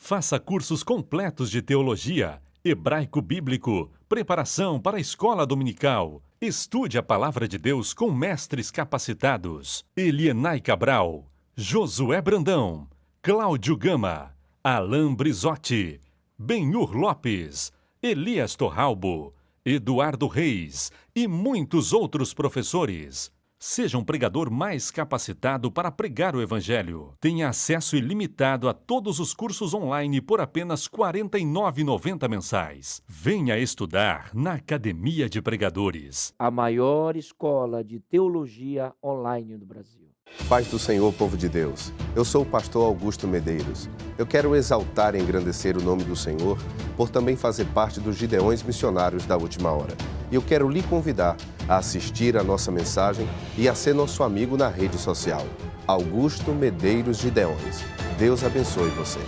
Faça cursos completos de teologia, hebraico bíblico, preparação para a escola dominical. Estude a palavra de Deus com mestres capacitados. Elienay Cabral, Josué Brandão, Cláudio Gama, Alain Brizotti, Benhur Lopes, Elias Torralbo, Eduardo Reis e muitos outros professores. Seja um pregador mais capacitado para pregar o Evangelho. Tenha acesso ilimitado a todos os cursos online por apenas R$ 49,90 mensais. Venha estudar na Academia de Pregadores. A maior escola de teologia online do Brasil. Paz do Senhor, povo de Deus. Eu sou o pastor Augusto Medeiros. Eu quero exaltar e engrandecer o nome do Senhor por também fazer parte dos Gideões Missionários da Última Hora. E eu quero lhe convidar a assistir a nossa mensagem e a ser nosso amigo na rede social. Augusto Medeiros Gideões. Deus abençoe você.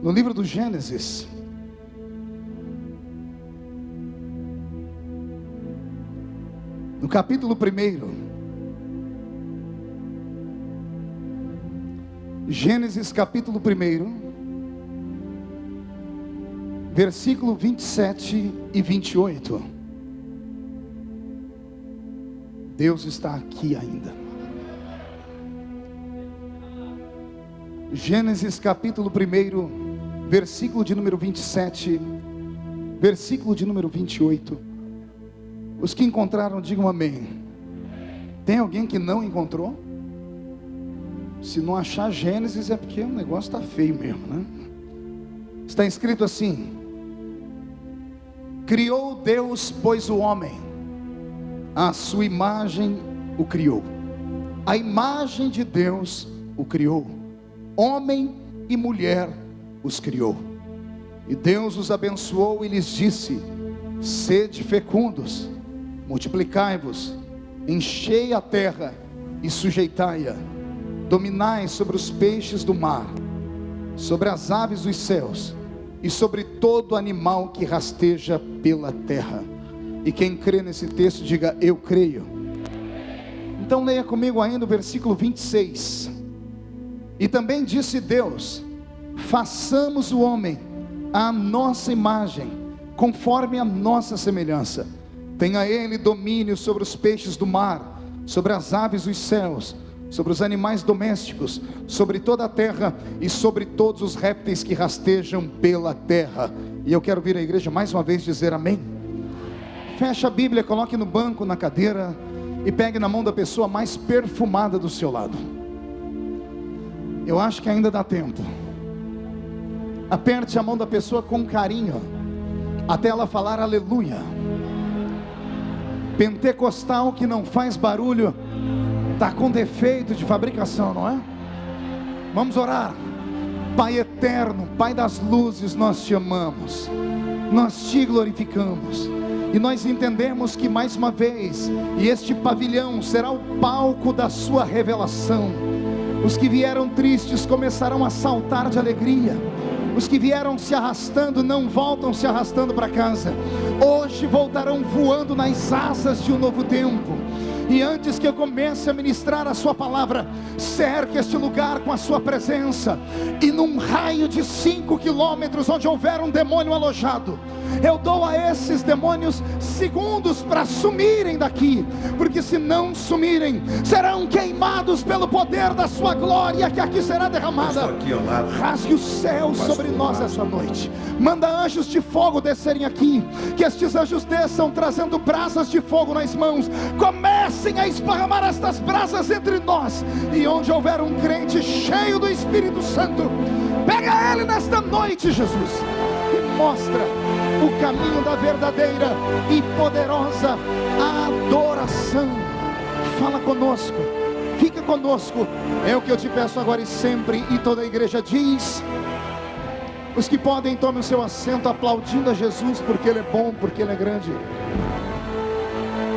No livro do Gênesis, no capítulo 1, Gênesis capítulo 1, versículo 27 e 28. Deus está aqui ainda. Gênesis capítulo 1, versículo de número 27, versículo de número 28. Os que encontraram, digam amém. Tem alguém que não encontrou? Se não achar Gênesis é porque o negócio está feio mesmo, né? Está escrito assim: criou Deus, pois, o homem, a sua imagem o criou. A imagem de Deus o criou. Homem e mulher os criou. E Deus os abençoou e lhes disse: sede fecundos, multiplicai-vos, enchei a terra e sujeitai-a, dominai sobre os peixes do mar, sobre as aves dos céus e sobre todo animal que rasteja pela terra. E quem crê nesse texto diga: eu creio. Então leia comigo ainda o versículo 26. E também disse Deus: façamos o homem à nossa imagem, conforme a nossa semelhança. Tenha ele domínio sobre os peixes do mar, sobre as aves dos céus, sobre os animais domésticos, sobre toda a terra e sobre todos os répteis que rastejam pela terra. E eu quero vir à igreja mais uma vez dizer amém. Feche a Bíblia, coloque no banco, na cadeira, e pegue na mão da pessoa mais perfumada do seu lado. Eu acho que ainda dá tempo. Aperte a mão da pessoa com carinho, até ela falar aleluia. Pentecostal que não faz barulho está com defeito de fabricação, não é? Vamos orar. Pai eterno, Pai das luzes, nós te amamos, nós te glorificamos, e nós entendemos que mais uma vez, e este pavilhão será o palco da sua revelação. Os que vieram tristes começarão a saltar de alegria. Os que vieram se arrastando não voltam se arrastando para casa. Hoje voltarão voando nas asas de um novo tempo. E antes que eu comece a ministrar a sua palavra, cerque este lugar com a sua presença. E num raio de 5 quilômetros, onde houver um demônio alojado, eu dou a esses demônios segundos para sumirem daqui. Porque se não sumirem, serão queimados pelo poder da sua glória que aqui será derramada. Rasgue o céu sobre nós esta noite. Manda anjos de fogo descerem aqui. Que estes anjos desçam trazendo brasas de fogo nas mãos. Comecem a esparramar estas brasas entre nós. E onde houver um crente cheio do Espírito Santo, pega ele nesta noite, Jesus, e mostra o caminho da verdadeira e poderosa adoração. Fala conosco, fica conosco, é o que eu te peço agora e sempre. E toda a igreja diz: os que podem, tomem o seu assento, aplaudindo a Jesus, porque Ele é bom, porque Ele é grande.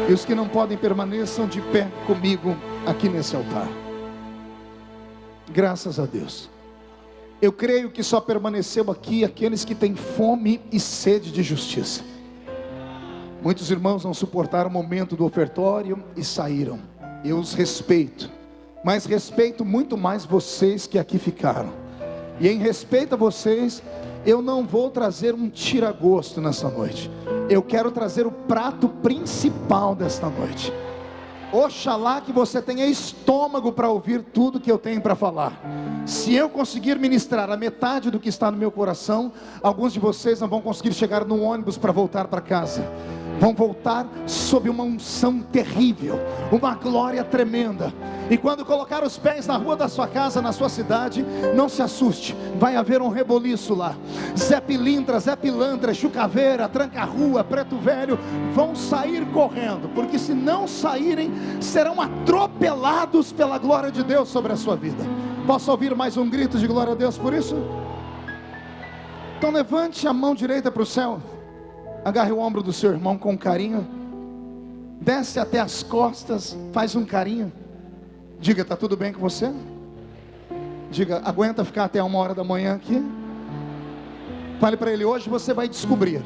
E os que não podem, permaneçam de pé comigo aqui nesse altar. Graças a Deus. Eu creio que só permaneceu aqui aqueles que têm fome e sede de justiça. Muitos irmãos não suportaram o momento do ofertório e saíram. Eu os respeito, mas respeito muito mais vocês que aqui ficaram. E em respeito a vocês, eu não vou trazer um tira-gosto nessa noite. Eu quero trazer o prato principal desta noite. Oxalá que você tenha estômago para ouvir tudo que eu tenho para falar. Se eu conseguir ministrar a metade do que está no meu coração, alguns de vocês não vão conseguir chegar no ônibus para voltar para casa. Vão voltar sob uma unção terrível, uma glória tremenda. E quando colocar os pés na rua da sua casa, na sua cidade, não se assuste, vai haver um reboliço lá. Zé Pilintra, Zé Pilantra, Chucaveira, Tranca-Rua, Preto Velho vão sair correndo, porque se não saírem, serão atropelados pela glória de Deus sobre a sua vida. Posso ouvir mais um grito de glória a Deus por isso? Então levante a mão direita para o céu, agarre o ombro do seu irmão com carinho, desce até as costas, faz um carinho. Diga, está tudo bem com você? Diga, aguenta ficar até 1h da manhã aqui? Fale para ele, hoje você vai descobrir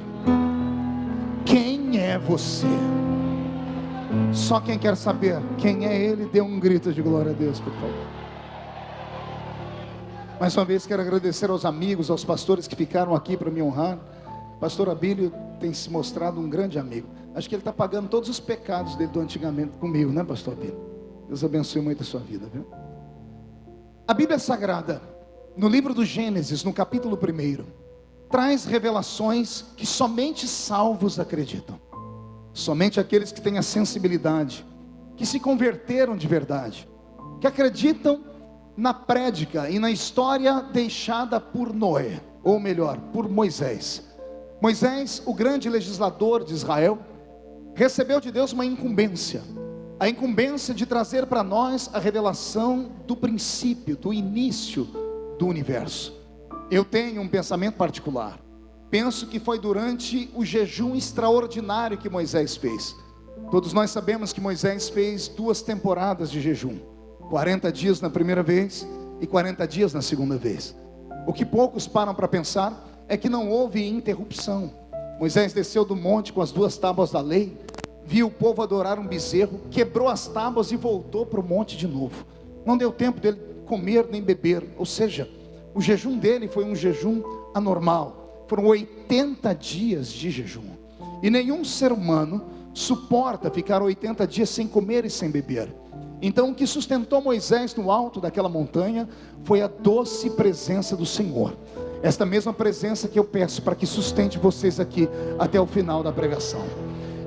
quem é você. Só quem quer saber quem é ele, dê um grito de glória a Deus, por favor. Mais uma vez quero agradecer aos amigos, aos pastores que ficaram aqui para me honrar. Pastor Abílio tem se mostrado um grande amigo. Acho que ele está pagando todos os pecados dele do antigamente comigo, né, Pastor Abílio? Deus abençoe muito a sua vida, viu? A Bíblia Sagrada, no livro do Gênesis, no capítulo 1, traz revelações que somente salvos acreditam. Somente aqueles que têm a sensibilidade, que se converteram de verdade, que acreditam na prédica e na história deixada por Noé, ou melhor, por Moisés. Moisés, o grande legislador de Israel, recebeu de Deus uma incumbência. A incumbência de trazer para nós a revelação do princípio, do início do universo. Eu tenho um pensamento particular. Penso que foi durante o jejum extraordinário que Moisés fez. Todos nós sabemos que Moisés fez 2 temporadas de jejum. 40 dias na primeira vez e 40 dias na segunda vez. O que poucos param para pensar é que não houve interrupção. Moisés desceu do monte com as 2 tábuas da lei, viu o povo adorar um bezerro, quebrou as tábuas e voltou para o monte de novo. Não deu tempo dele comer nem beber, ou seja, o jejum dele foi um jejum anormal. Foram 80 dias de jejum. E nenhum ser humano suporta ficar 80 dias sem comer e sem beber. Então o que sustentou Moisés no alto daquela montanha foi a doce presença do Senhor. Esta mesma presença que eu peço para que sustente vocês aqui até o final da pregação.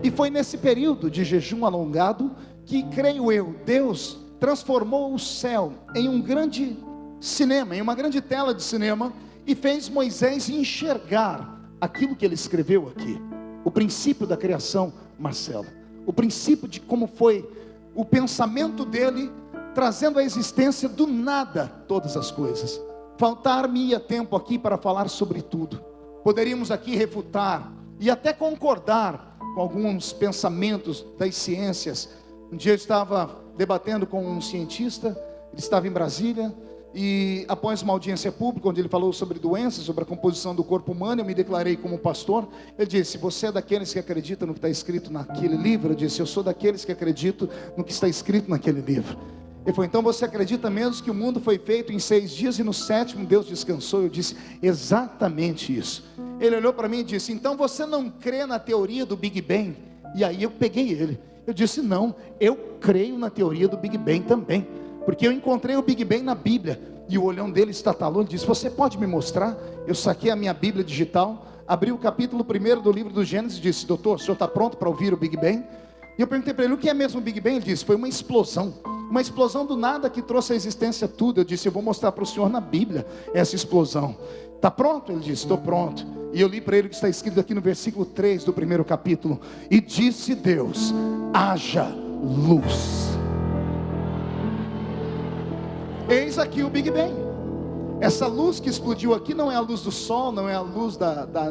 E foi nesse período de jejum alongado que, creio eu, Deus transformou o céu em um grande cinema, em uma grande tela de cinema, e fez Moisés enxergar aquilo que ele escreveu aqui. O princípio da criação, Marcelo. O princípio de como foi o pensamento dele, trazendo à existência do nada todas as coisas. Faltar-me-ia tempo aqui para falar sobre tudo. Poderíamos aqui refutar e até concordar com alguns pensamentos das ciências. Um dia eu estava debatendo com um cientista, ele estava em Brasília, e após uma audiência pública, onde ele falou sobre doenças, sobre a composição do corpo humano, eu me declarei como pastor. Ele disse, você é daqueles que acreditam no que está escrito naquele livro? Eu disse, eu sou daqueles que acreditam no que está escrito naquele livro. Ele falou, então você acredita mesmo que o mundo foi feito em 6 dias e no 7º Deus descansou? Eu disse, exatamente isso. Ele olhou para mim e disse, então você não crê na teoria do Big Bang? E aí eu peguei ele. Eu disse, não, eu creio na teoria do Big Bang também, porque eu encontrei o Big Bang na Bíblia. E o olhão dele estatalou, ele disse, você pode me mostrar? Eu saquei a minha Bíblia digital, abri o capítulo 1 do livro do Gênesis e disse, doutor, o senhor está pronto para ouvir o Big Bang? E eu perguntei para ele, o que é mesmo o Big Bang? Ele disse, foi uma explosão do nada que trouxe à existência tudo. Eu disse, eu vou mostrar para o senhor na Bíblia essa explosão. Está pronto? Ele disse, estou pronto. E eu li para ele o que está escrito aqui no versículo 3 do 1º capítulo. E disse Deus, haja luz. Eis aqui o Big Bang. Essa luz que explodiu aqui não é a luz do sol, não é a luz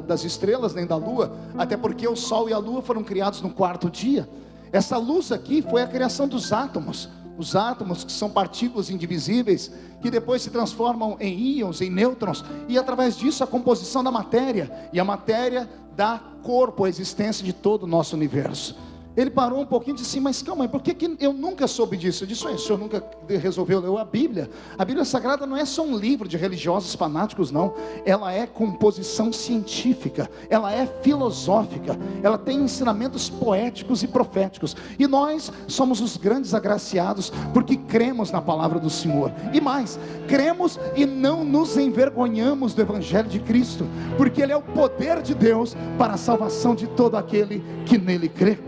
das estrelas, nem da lua, até porque o sol e a lua foram criados no 4º dia. Essa luz aqui foi a criação dos átomos. Os átomos, que são partículas indivisíveis, que depois se transformam em íons, em nêutrons, e através disso a composição da matéria, e a matéria dá corpo à existência de todo o nosso universo. Ele parou um pouquinho e disse assim, mas calma, por que eu nunca soube disso? Eu disse, o senhor nunca resolveu ler a Bíblia? A Bíblia Sagrada não é só um livro de religiosos fanáticos, não. Ela é composição científica, ela é filosófica, ela tem ensinamentos poéticos e proféticos. E nós somos os grandes agraciados, porque cremos na palavra do Senhor. E mais, cremos e não nos envergonhamos do Evangelho de Cristo, porque ele é o poder de Deus para a salvação de todo aquele que nele crê.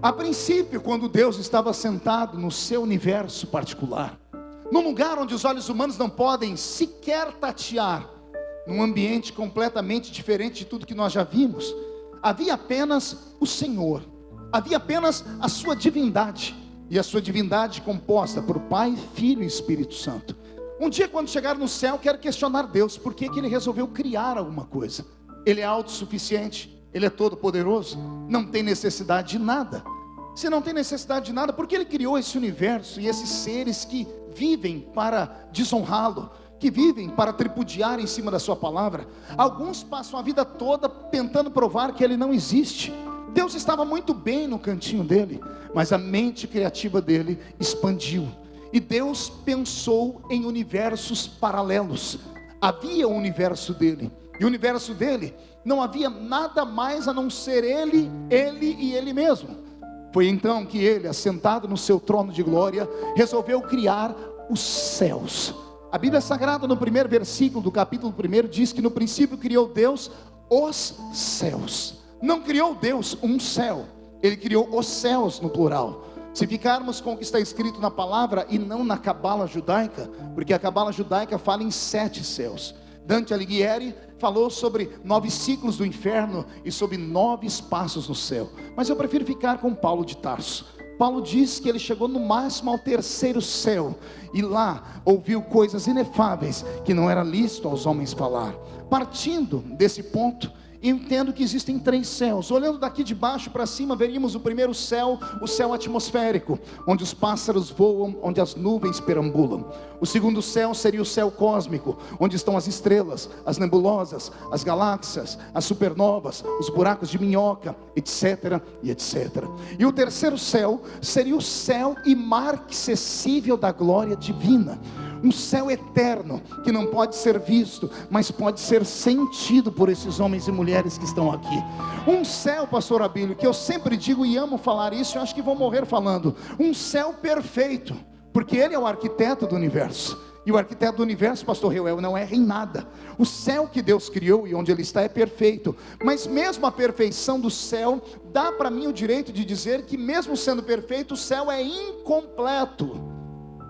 A princípio, quando Deus estava sentado no seu universo particular, num lugar onde os olhos humanos não podem sequer tatear, num ambiente completamente diferente de tudo que nós já vimos, havia apenas o Senhor, havia apenas a sua divindade, e a sua divindade composta por Pai, Filho e Espírito Santo. Um dia, quando chegar no céu, quero questionar Deus, por que ele resolveu criar alguma coisa? Ele é autossuficiente? Ele é todo poderoso, não tem necessidade de nada. Se não tem necessidade de nada, por que ele criou esse universo e esses seres que vivem para desonrá-lo, que vivem para tripudiar em cima da sua palavra? Alguns passam a vida toda tentando provar que ele não existe. Deus estava muito bem no cantinho dele, mas a mente criativa dele expandiu, e Deus pensou em universos paralelos. Havia o universo dele, e o universo dele não havia nada mais a não ser ele e ele mesmo. Foi então que ele, assentado no seu trono de glória, resolveu criar os céus. A Bíblia Sagrada, no primeiro versículo do capítulo 1, diz que no princípio criou Deus os céus. Não criou Deus um céu, ele criou os céus no plural. Se ficarmos com o que está escrito na palavra e não na cabala judaica, porque a cabala judaica fala em 7 céus. Dante Alighieri falou sobre 9 ciclos do inferno e sobre 9 espaços no céu. Mas eu prefiro ficar com Paulo de Tarso. Paulo diz que ele chegou no máximo ao 3º céu, e lá ouviu coisas inefáveis que não era lícito aos homens falar. Partindo desse ponto, eu entendo que existem 3 céus. Olhando daqui de baixo para cima, veríamos o primeiro céu, o céu atmosférico, onde os pássaros voam, onde as nuvens perambulam. O segundo céu seria o céu cósmico, onde estão as estrelas, as nebulosas, as galáxias, as supernovas, os buracos de minhoca, etc, e etc. E o terceiro céu seria o céu imarcessível da glória divina. Um céu eterno, que não pode ser visto, mas pode ser sentido por esses homens e mulheres que estão aqui. Um céu, pastor Abílio, que eu sempre digo e amo falar isso, eu acho que vou morrer falando. Um céu perfeito, porque ele é o arquiteto do universo. E o arquiteto do universo, pastor Reuel, não erra em nada. O céu que Deus criou e onde ele está é perfeito. Mas mesmo a perfeição do céu, dá para mim o direito de dizer que mesmo sendo perfeito, o céu é incompleto.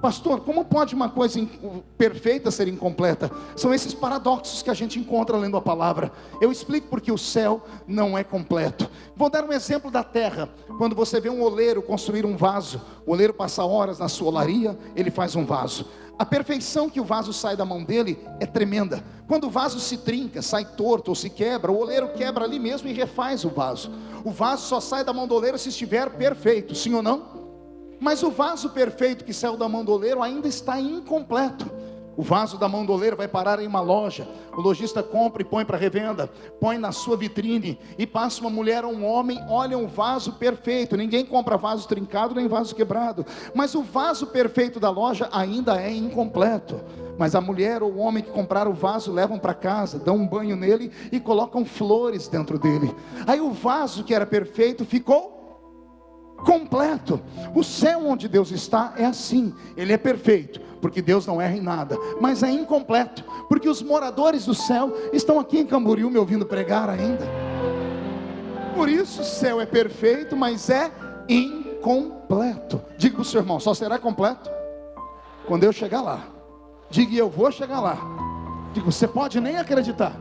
Pastor, como pode uma coisa perfeita ser incompleta? São esses paradoxos que a gente encontra lendo a palavra. Eu explico porque o céu não é completo. Vou dar um exemplo da terra. Quando você vê um oleiro construir um vaso, o oleiro passa horas na sua olaria, ele faz um vaso. A perfeição que o vaso sai da mão dele é tremenda. Quando o vaso se trinca, sai torto ou se quebra, o oleiro quebra ali mesmo e refaz o vaso. O vaso só sai da mão do oleiro se estiver perfeito, sim ou não? Mas o vaso perfeito que saiu da mão do oleiro ainda está incompleto. O vaso da mão do oleiro vai parar em uma loja. O lojista compra e põe para revenda, põe na sua vitrine, e passa uma mulher ou um homem, olham o vaso perfeito. Ninguém compra vaso trincado nem vaso quebrado, mas o vaso perfeito da loja ainda é incompleto. Mas a mulher ou o homem que compraram o vaso levam para casa, dão um banho nele e colocam flores dentro dele. Aí o vaso que era perfeito ficou completo. O céu onde Deus está é assim. Ele é perfeito, porque Deus não erra em nada, mas é incompleto, porque os moradores do céu estão aqui em Camboriú me ouvindo pregar ainda. Por isso o céu é perfeito, mas é incompleto. Diga para o seu irmão, só será completo quando eu chegar lá. Diga, eu vou chegar lá. Diga, você pode nem acreditar,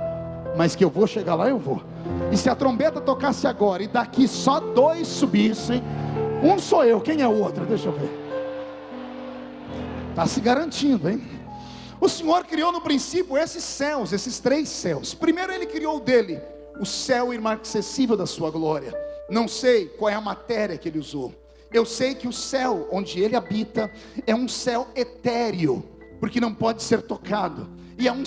mas que eu vou chegar lá, eu vou. E se a trombeta tocasse agora e daqui só 2 subissem, um sou eu, quem é o outro? Deixa eu ver. Está se garantindo, hein? O Senhor criou no princípio esses céus, esses 3 céus. Primeiro ele criou dele o céu imarcessível da sua glória. Não sei qual é a matéria que ele usou. Eu sei que o céu onde ele habita é um céu etéreo, porque não pode ser tocado. E é um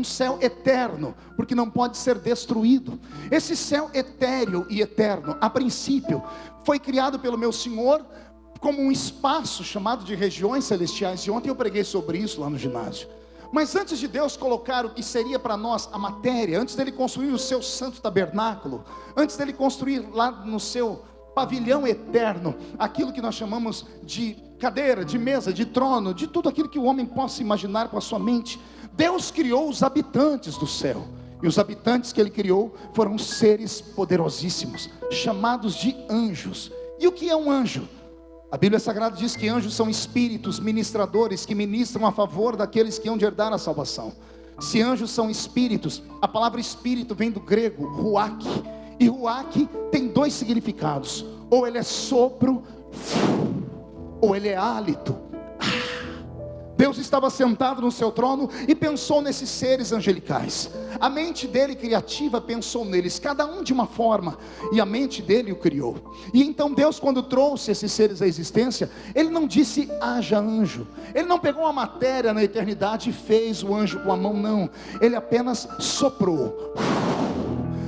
céu eterno, porque não pode ser destruído. Esse céu etéreo e eterno, a princípio, foi criado pelo meu Senhor como um espaço chamado de regiões celestiais. E ontem eu preguei sobre isso lá no ginásio. Mas antes de Deus colocar o que seria para nós a matéria, antes dele construir o seu santo tabernáculo, antes dele construir lá no seu pavilhão eterno, aquilo que nós chamamos de cadeira, de mesa, de trono, de tudo aquilo que o homem possa imaginar com a sua mente, Deus criou os habitantes do céu. E os habitantes que ele criou foram seres poderosíssimos, chamados de anjos. E o que é um anjo? A Bíblia Sagrada diz que anjos são espíritos ministradores que ministram a favor daqueles que hão de herdar a salvação. Se anjos são espíritos, a palavra espírito vem do grego ruach. E ruach tem dois significados: ou ele é sopro, ou ele é hálito. Deus estava sentado no seu trono e pensou nesses seres angelicais. A mente dele criativa pensou neles, cada um de uma forma, e a mente dele o criou. E então Deus, quando trouxe esses seres à existência, ele não disse haja anjo. Ele não pegou uma matéria na eternidade e fez o anjo com a mão, não. Ele apenas soprou.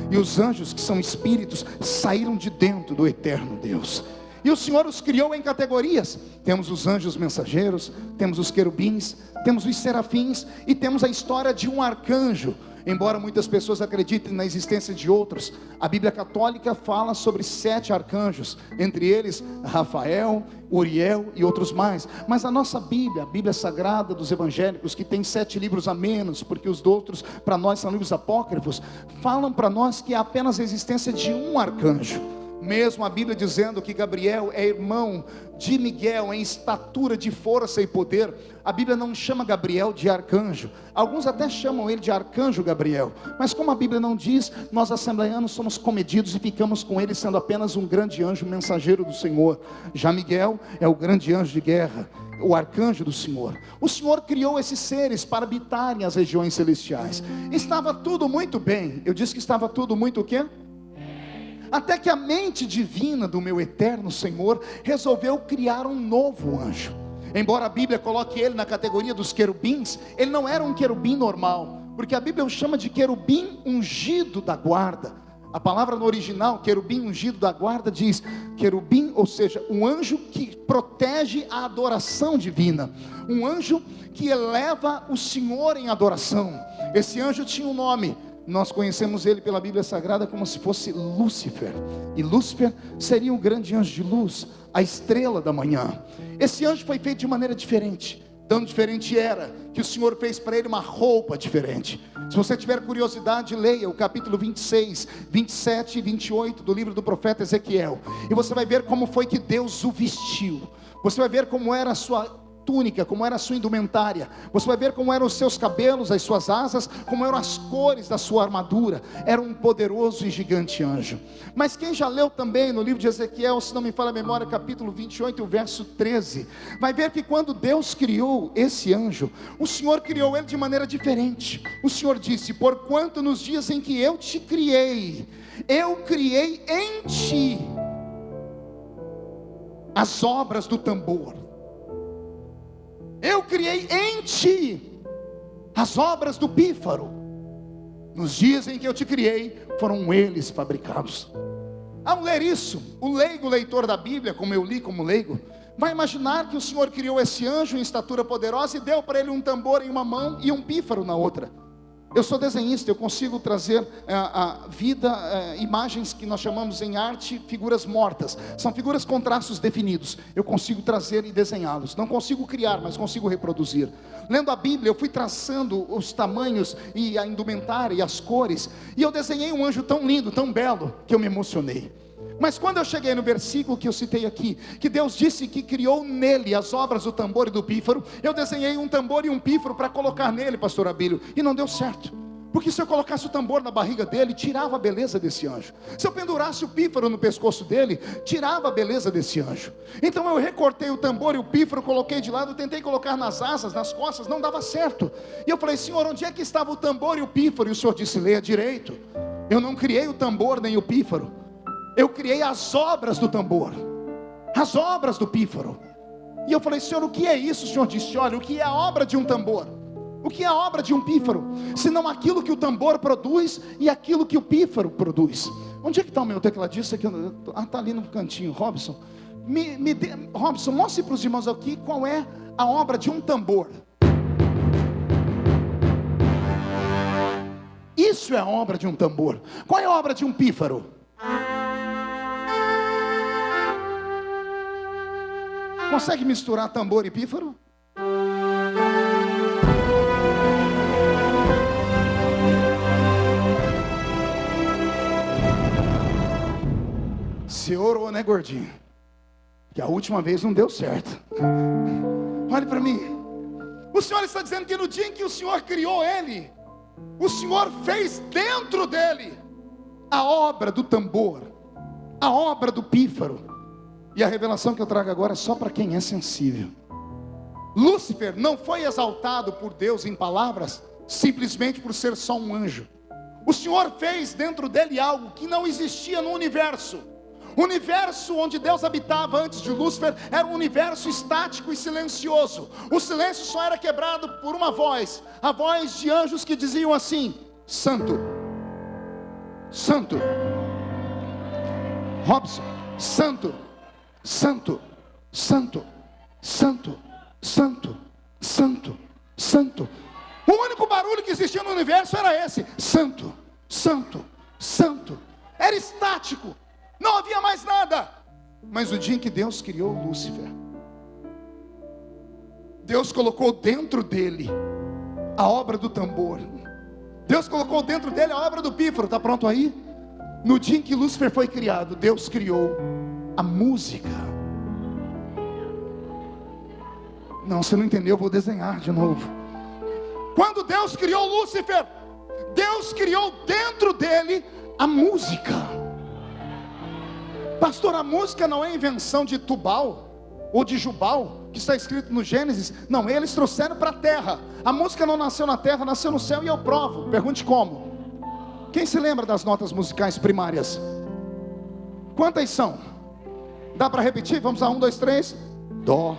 E os anjos, que são espíritos, saíram de dentro do eterno Deus. E o Senhor os criou em categorias. Temos os anjos mensageiros, temos os querubins, temos os serafins e temos a história de um arcanjo. Embora muitas pessoas acreditem na existência de outros, a Bíblia Católica fala sobre 7 arcanjos, entre eles Rafael, Uriel e outros mais. Mas a nossa Bíblia, a Bíblia Sagrada dos evangélicos, que tem 7 livros a menos, porque os outros para nós são livros apócrifos, falam para nós que há apenas a existência de um arcanjo. Mesmo a Bíblia dizendo que Gabriel é irmão de Miguel em estatura de força e poder, a Bíblia não chama Gabriel de arcanjo. Alguns até chamam ele de arcanjo Gabriel, mas como a Bíblia não diz, nós assembleianos somos comedidos e ficamos com ele sendo apenas um grande anjo mensageiro do Senhor. Já Miguel é o grande anjo de guerra, o arcanjo do Senhor. O Senhor criou esses seres para habitarem as regiões celestiais. Estava tudo muito bem. Eu disse que estava tudo muito o quê? Até que a mente divina do meu eterno Senhor resolveu criar um novo anjo. Embora a Bíblia coloque ele na categoria dos querubins, ele não era um querubim normal, porque a Bíblia o chama de querubim ungido da guarda. A palavra no original, querubim ungido da guarda, diz querubim, ou seja, um anjo que protege a adoração divina, um anjo que eleva o Senhor em adoração. Esse anjo tinha um nome. Nós conhecemos ele pela Bíblia Sagrada como se fosse Lúcifer. E Lúcifer seria um grande anjo de luz, a estrela da manhã. Esse anjo foi feito de maneira diferente. Tão diferente era que o Senhor fez para ele uma roupa diferente. Se você tiver curiosidade, leia o capítulo 26, 27 e 28 do livro do profeta Ezequiel. E você vai ver como foi que Deus o vestiu. Você vai ver como era a sua túnica, como era a sua indumentária. Você vai ver como eram os seus cabelos, as suas asas, como eram as cores da sua armadura. Era um poderoso e gigante anjo. Mas quem já leu também no livro de Ezequiel, se não me falha a memória, capítulo 28, o verso 13, vai ver que quando Deus criou esse anjo, o Senhor criou ele de maneira diferente. O Senhor disse: porquanto nos dias em que eu te criei, eu criei em ti as obras do tambor. Eu criei em ti as obras do pífaro. Nos dias em que eu te criei, foram eles fabricados. Ao ler isso, o leigo leitor da Bíblia, como eu li como leigo, vai imaginar que o Senhor criou esse anjo em estatura poderosa e deu para ele um tambor em uma mão e um pífaro na outra. Eu sou desenhista, eu consigo trazer a vida, imagens que nós chamamos em arte, figuras mortas. São figuras com traços definidos. Eu consigo trazer e desenhá-los. Não consigo criar, mas consigo reproduzir. Lendo a Bíblia, eu fui traçando os tamanhos e a indumentária e as cores. E eu desenhei um anjo tão lindo, tão belo, que eu me emocionei. Mas quando eu cheguei no versículo que eu citei aqui, que Deus disse que criou nele as obras do tambor e do pífaro, eu desenhei um tambor e um pífaro para colocar nele, pastor Abílio, e não deu certo. Porque se eu colocasse o tambor na barriga dele, tirava a beleza desse anjo. Se eu pendurasse o pífaro no pescoço dele, tirava a beleza desse anjo. Então eu recortei o tambor e o pífaro, coloquei de lado, tentei colocar nas asas, nas costas, não dava certo. E eu falei: Senhor, onde é que estava o tambor e o pífaro? E o Senhor disse: leia direito. Eu não criei o tambor nem o pífaro, eu criei as obras do tambor. as obras do pífaro. E eu falei: Senhor, o que é isso? O Senhor disse: olha, o que é a obra de um tambor? O que é a obra de um pífaro? Senão aquilo que o tambor produz e aquilo que o pífaro produz. Onde é que está o meu tecladista? Está ali no cantinho. Robson, Robson, mostre para os irmãos aqui qual é a obra de um tambor. Isso é a obra de um tambor. Qual é a obra de um pífaro? Consegue misturar tambor e pífaro? Você orou, né, gordinho? Que a última vez não deu certo. Olhe para mim. O Senhor está dizendo que no dia em que o Senhor criou ele, o Senhor fez dentro dele a obra do tambor, a obra do pífaro. E a revelação que eu trago agora é só para quem é sensível. Lúcifer não foi exaltado por Deus em palavras simplesmente por ser só um anjo. O Senhor fez dentro dele algo que não existia no universo. O universo onde Deus habitava antes de Lúcifer era um universo estático e silencioso. O silêncio só era quebrado por uma voz, a voz de anjos que diziam assim: Santo, Santo, Robson, Santo, Santo, Santo, Santo, Santo, Santo, Santo. O único barulho que existia no universo era esse: Santo, Santo, Santo. Era estático, não havia mais nada. Mas o dia em que Deus criou Lúcifer, Deus colocou dentro dele a obra do tambor. Deus colocou dentro dele a obra do pífaro. Está pronto aí? No dia em que Lúcifer foi criado, Deus criou a música. Não, você não entendeu, eu vou desenhar de novo. Quando Deus criou Lúcifer, Deus criou dentro dele a música. Pastor, a música não é invenção de Tubal ou de Jubal, que está escrito no Gênesis. Não, eles trouxeram para a terra. A música não nasceu na terra, nasceu no céu, e eu provo. Pergunte como. Quem se lembra das notas musicais primárias? Quantas são? Dá para repetir? Vamos lá, 1, 2, 3. Dó.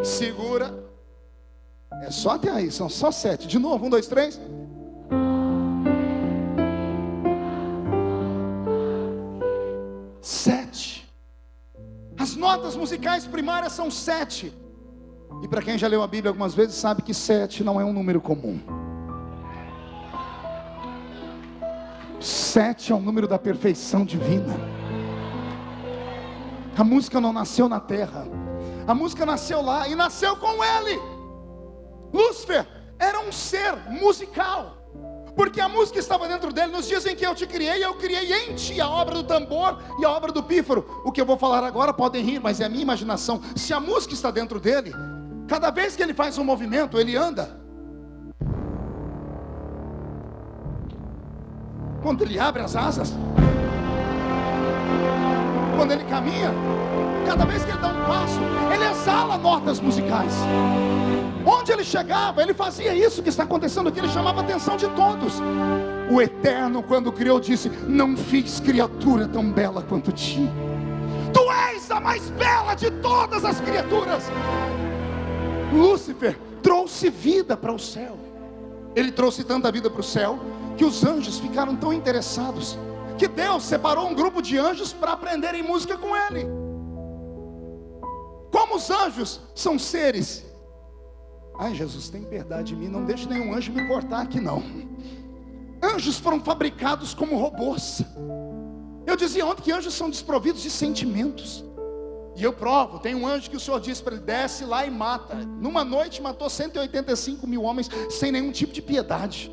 Segura. É só até aí, são só 7. De novo, 1, 2, 3. As notas musicais primárias são 7. E para quem já leu a Bíblia algumas vezes, sabe que 7 não é um número comum. 7 é o número da perfeição divina. A música não nasceu na terra, a música nasceu lá e nasceu com ele. Lúcifer era um ser musical, porque a música estava dentro dele. Nos dias em que eu te criei, eu criei em ti a obra do tambor e a obra do pífaro. O que eu vou falar agora, podem rir, mas é a minha imaginação. Se a música está dentro dele, cada vez que ele faz um movimento, ele anda. Quando ele abre as asas, quando ele caminha, cada vez que ele dá um passo, ele exala notas musicais. Onde ele chegava, ele fazia isso que está acontecendo aqui. Ele chamava a atenção de todos. O Eterno, quando criou, disse: não fiz criatura tão bela quanto ti. Tu és a mais bela de todas as criaturas. Lúcifer trouxe vida para o céu. Ele trouxe tanta vida para o céu que os anjos ficaram tão interessados que Deus separou um grupo de anjos para aprenderem música com ele. Como os anjos são seres... Ai, Jesus, tem piedade de mim, não deixe nenhum anjo me cortar aqui não. Anjos foram fabricados como robôs. Eu dizia ontem que anjos são desprovidos de sentimentos. E eu provo, tem um anjo que o Senhor disse para ele: desce lá e mata. Numa noite matou 185 mil homens sem nenhum tipo de piedade.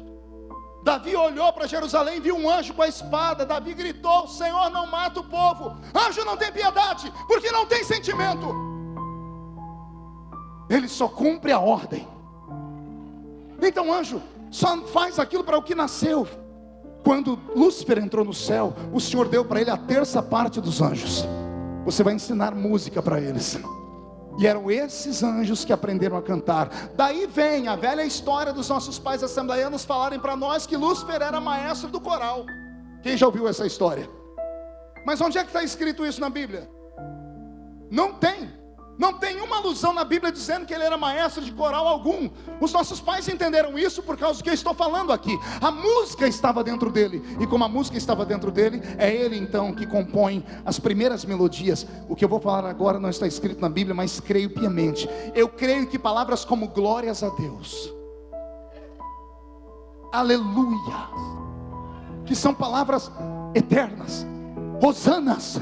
Davi olhou para Jerusalém e viu um anjo com a espada. Davi gritou: Senhor, não mata o povo. Anjo não tem piedade, porque não tem sentimento. Ele só cumpre a ordem. Então anjo só faz aquilo para o que nasceu. Quando Lúcifer entrou no céu, o Senhor deu para ele a terça parte dos anjos. Você vai ensinar música para eles. E eram esses anjos que aprenderam a cantar. Daí vem a velha história dos nossos pais assembleianos falarem para nós que Lúcifer era maestro do coral, Quem já ouviu essa história? Mas onde é que está escrito isso na Bíblia? Não tem. Não tem uma alusão na Bíblia dizendo que ele era maestro de coral algum. Os nossos pais entenderam isso por causa do que eu estou falando aqui. A música estava dentro dele. E como a música estava dentro dele, é ele então que compõe as primeiras melodias. O que eu vou falar agora não está escrito na Bíblia, mas creio piamente. Eu creio que palavras como glórias a Deus, aleluia, que são palavras eternas, hosanas,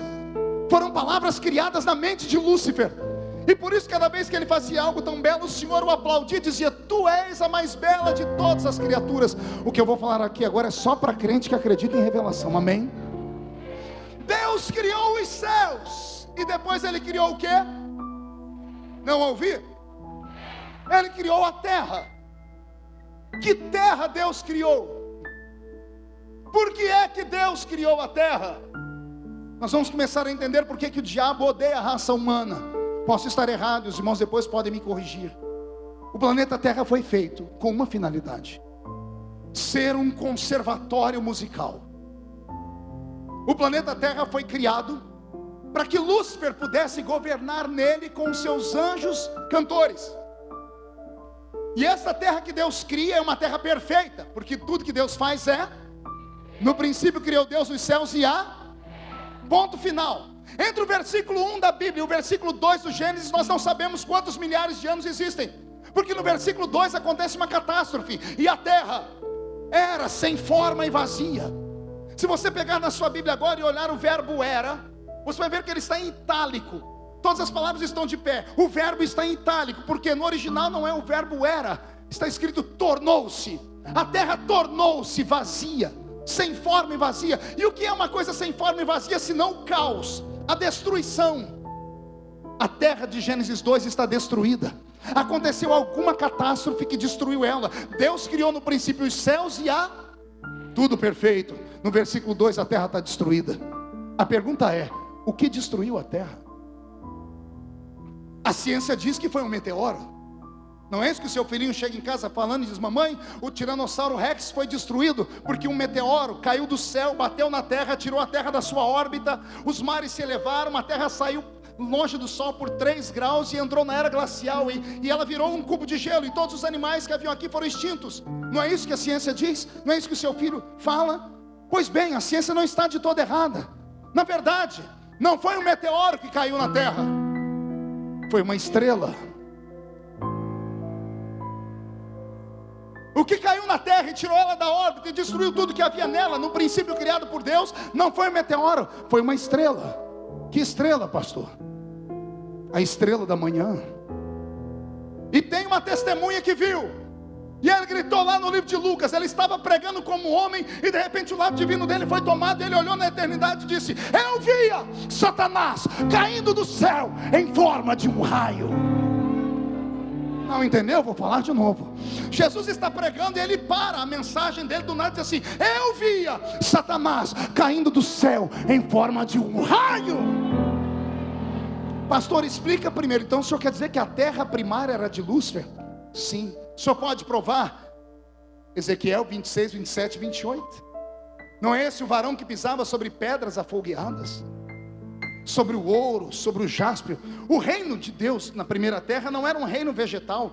foram palavras criadas na mente de Lúcifer. E por isso cada vez que ele fazia algo tão belo, o Senhor o aplaudia e dizia: tu és a mais bela de todas as criaturas. O que eu vou falar aqui agora é só para crente que acredita em revelação, amém? Deus criou os céus, e depois ele criou o quê? Não ouvi? Ele criou a terra. Que terra Deus criou? Por que é que Deus criou a terra? Nós vamos começar a entender por que o diabo odeia a raça humana. Posso estar errado, os irmãos depois podem me corrigir. O planeta Terra foi feito com uma finalidade: ser um conservatório musical. O planeta Terra foi criado para que Lúcifer pudesse governar nele com os seus anjos cantores. E essa terra que Deus cria é uma terra perfeita, porque tudo que Deus faz é: no princípio criou Deus os céus e a ponto final. Entre o versículo 1 da Bíblia e o versículo 2 do Gênesis, nós não sabemos quantos milhares de anos existem, porque no versículo 2 acontece uma catástrofe, e a terra era sem forma e vazia. Se você pegar na sua Bíblia agora e olhar o verbo era, você vai ver que ele está em itálico. Todas as palavras estão de pé. O verbo está em itálico, porque no original não é o verbo era, está escrito tornou-se. A terra tornou-se vazia, sem forma e vazia. E o que é uma coisa sem forma e vazia senão o caos, a destruição? A terra de Gênesis 2 está destruída. Aconteceu alguma catástrofe que destruiu ela. Deus criou no princípio os céus e a tudo perfeito. No versículo 2 a terra está destruída. A pergunta é: o que destruiu a terra? A ciência diz que foi um meteoro. Não é isso que o seu filhinho chega em casa falando e diz: mamãe, o Tiranossauro Rex foi destruído porque um meteoro caiu do céu, bateu na terra, tirou a terra da sua órbita, os mares se elevaram, a terra saiu longe do sol por 3 graus e entrou na era glacial, e ela virou um cubo de gelo, e todos os animais que haviam aqui foram extintos. Não é isso que a ciência diz? Não é isso que o seu filho fala? Pois bem, a ciência não está de toda errada. Na verdade, não foi um meteoro que caiu na terra, foi uma estrela. O que caiu na terra e tirou ela da órbita e destruiu tudo que havia nela, no princípio criado por Deus, não foi um meteoro, foi uma estrela. Que estrela, pastor? A estrela da manhã. E tem uma testemunha que viu, e ele gritou lá no livro de Lucas. Ele estava pregando como homem, e de repente o lado divino dele foi tomado, e ele olhou na eternidade e disse: eu via Satanás caindo do céu em forma de um raio. Não entendeu? Vou falar de novo. Jesus está pregando e ele para a mensagem dele do nada e diz assim: eu via Satanás caindo do céu em forma de um raio. Pastor, explica primeiro. Então o senhor quer dizer que a terra primária era de Lúcifer? Sim. O senhor pode provar? Ezequiel 26, 27 e 28. Não é esse o varão que pisava sobre pedras afogueadas, sobre o ouro, sobre o jaspe? O reino de Deus na primeira terra não era um reino vegetal.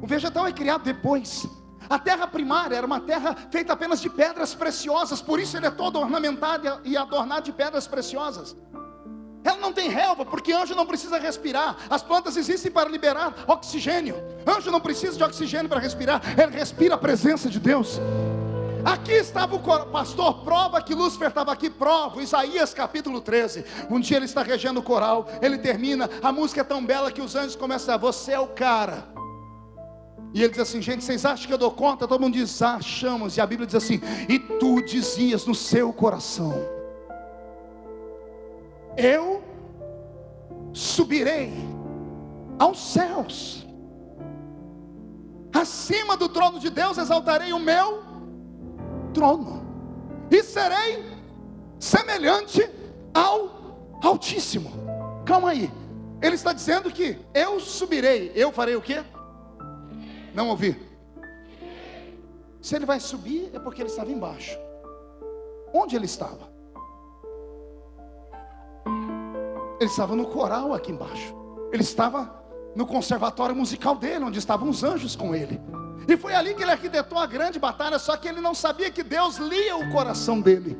O vegetal é criado depois. A terra primária era uma terra feita apenas de pedras preciosas. Por isso ele é todo ornamentado e adornado de pedras preciosas. Ela não tem relva, porque anjo não precisa respirar. As plantas existem para liberar oxigênio. Anjo não precisa de oxigênio para respirar, ele respira a presença de Deus. Aqui estava o pastor, prova que Lúcifer estava aqui, prova, Isaías capítulo 13. Um dia ele está regendo o coral, ele termina, a música é tão bela que os anjos começam a: você é o cara. E ele diz assim: gente, vocês acham que eu dou conta? Todo mundo diz: achamos. E a Bíblia diz assim: e tu dizias no seu coração: eu subirei aos céus, acima do trono de Deus exaltarei o meu trono, e serei semelhante ao Altíssimo. Calma aí, ele está dizendo que eu subirei. Eu farei o quê? Não ouvi. Se ele vai subir é porque ele estava embaixo. Onde ele estava? Ele estava no coral aqui embaixo. Ele estava no conservatório musical dele, onde estavam os anjos com ele. E foi ali que ele arquitetou a grande batalha, só que ele não sabia que Deus lia o coração dele.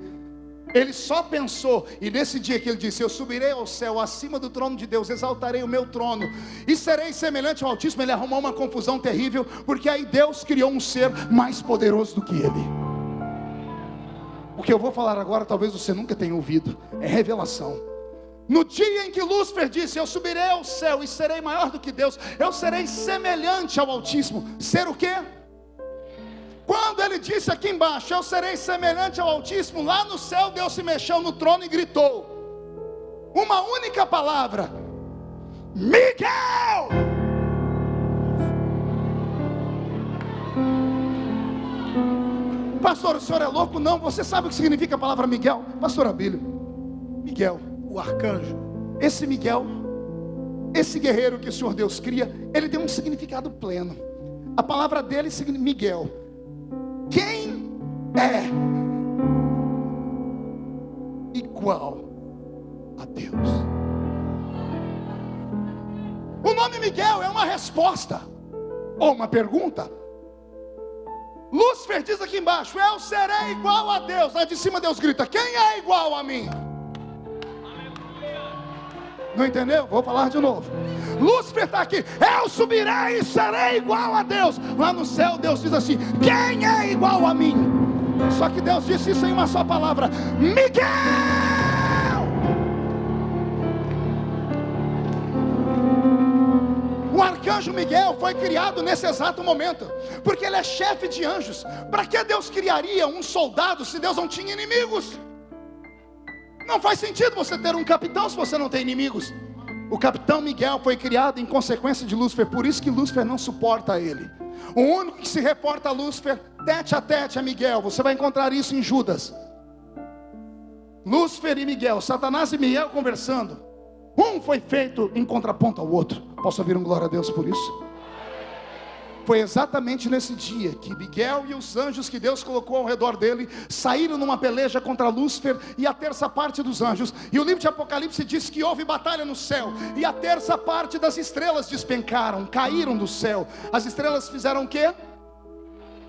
Ele só pensou, e nesse dia que ele disse: eu subirei ao céu, acima do trono de Deus, exaltarei o meu trono, e serei semelhante ao Altíssimo. Ele arrumou uma confusão terrível, porque aí Deus criou um ser mais poderoso do que ele. O que eu vou falar agora, talvez você nunca tenha ouvido, é revelação. No dia em que Lúcifer disse: eu subirei ao céu e serei maior do que Deus, eu serei semelhante ao Altíssimo. Ser o quê? Quando ele disse aqui embaixo: eu serei semelhante ao Altíssimo, lá no céu Deus se mexeu no trono e gritou uma única palavra: Miguel! Pastor, o senhor é louco? Não, você sabe o que significa a palavra Miguel? Pastor Abílio, Miguel, o arcanjo. Esse Miguel, esse guerreiro que o Senhor Deus cria, ele tem um significado pleno. A palavra dele significa Miguel. Quem é igual a Deus? O nome Miguel é uma resposta ou uma pergunta. Lúcifer diz aqui embaixo: eu serei igual a Deus. Lá de cima Deus grita: quem é igual a mim? Não entendeu? Vou falar de novo. Lúcifer está aqui: eu subirei e serei igual a Deus. Lá no céu Deus diz assim: quem é igual a mim? Só que Deus disse isso em uma só palavra: Miguel! O arcanjo Miguel foi criado nesse exato momento, porque ele é chefe de anjos. Para que Deus criaria um soldado se Deus não tinha inimigos? Não faz sentido você ter um capitão se você não tem inimigos. O capitão Miguel foi criado em consequência de Lúcifer, por isso que Lúcifer não suporta ele. O único que se reporta a Lúcifer tete a tete é Miguel. Você vai encontrar isso em Judas. Lúcifer e Miguel, Satanás e Miguel conversando. Um foi feito em contraponto ao outro. Posso ouvir um glória a Deus por isso? Foi exatamente nesse dia que Miguel e os anjos que Deus colocou ao redor dele saíram numa peleja contra Lúcifer e a terça parte dos anjos. E o livro de Apocalipse diz que houve batalha no céu, e a terça parte das estrelas despencaram, caíram do céu. As estrelas fizeram o quê?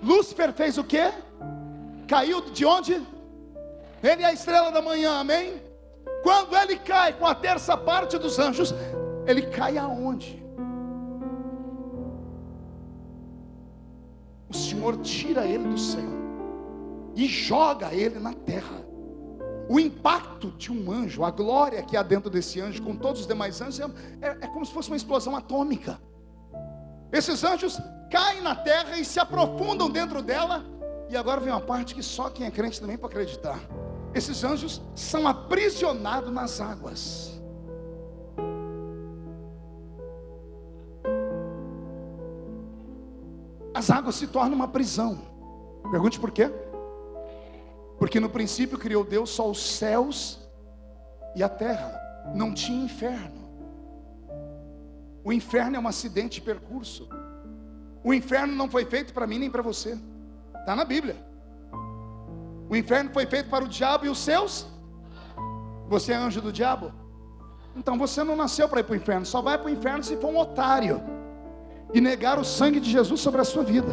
Lúcifer fez o quê? Caiu de onde? Ele é a estrela da manhã, amém? Quando ele cai com a terça parte dos anjos, ele cai aonde? O Senhor tira ele do céu e joga ele na terra. O impacto de um anjo, a glória que há dentro desse anjo com todos os demais anjos é como se fosse uma explosão atômica. Esses anjos caem na terra e se aprofundam dentro dela. E agora vem uma parte que só quem é crente também pode acreditar. Esses anjos são aprisionados nas águas. As águas se tornam uma prisão. Pergunte por quê? Porque no princípio criou Deus só os céus e a terra. Não tinha inferno. O inferno é um acidente de percurso. O inferno não foi feito para mim nem para você. Está na Bíblia. O inferno foi feito para o diabo e os seus. Você é anjo do diabo? Então você não nasceu para ir para o inferno. Só vai para o inferno se for um otário e negar o sangue de Jesus sobre a sua vida.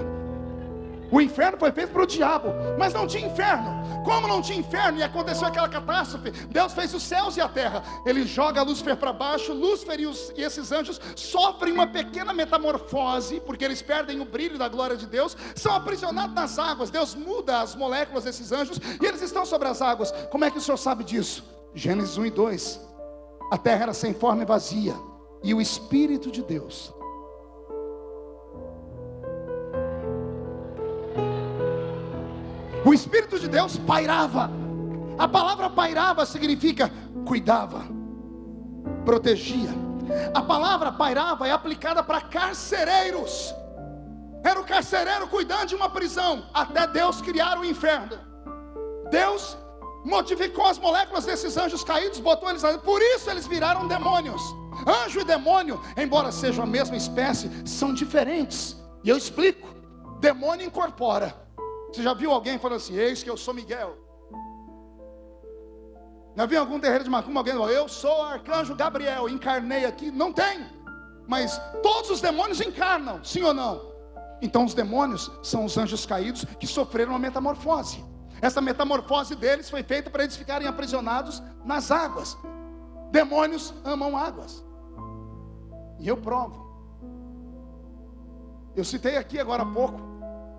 O inferno foi feito para o diabo, mas não tinha inferno. Como não tinha inferno e aconteceu aquela catástrofe, Deus fez os céus e a terra. Ele joga Lúcifer para baixo. Lúcifer e esses anjos sofrem uma pequena metamorfose, porque eles perdem o brilho da glória de Deus. São aprisionados nas águas. Deus muda as moléculas desses anjos e eles estão sobre as águas. Como é que o senhor sabe disso? Gênesis 1 e 2. A terra era sem forma e vazia, e o Espírito de Deus pairava. A palavra pairava significa cuidava, protegia. A palavra pairava é aplicada para carcereiros. Era o carcereiro cuidando de uma prisão, até Deus criar o inferno. Deus modificou as moléculas desses anjos caídos, botou eles ali. Por isso eles viraram demônios. Anjo e demônio, embora sejam a mesma espécie, são diferentes. E eu explico. Demônio incorpora. Você já viu alguém falando assim: eis que eu sou Miguel? Já vi algum terreiro de macumba, alguém fala, eu sou o arcanjo Gabriel, encarnei aqui. Não tem. Mas todos os demônios encarnam, sim ou não? Então os demônios são os anjos caídos que sofreram uma metamorfose. Essa metamorfose deles foi feita para eles ficarem aprisionados nas águas. Demônios amam águas. E eu provo. Eu citei aqui agora há pouco,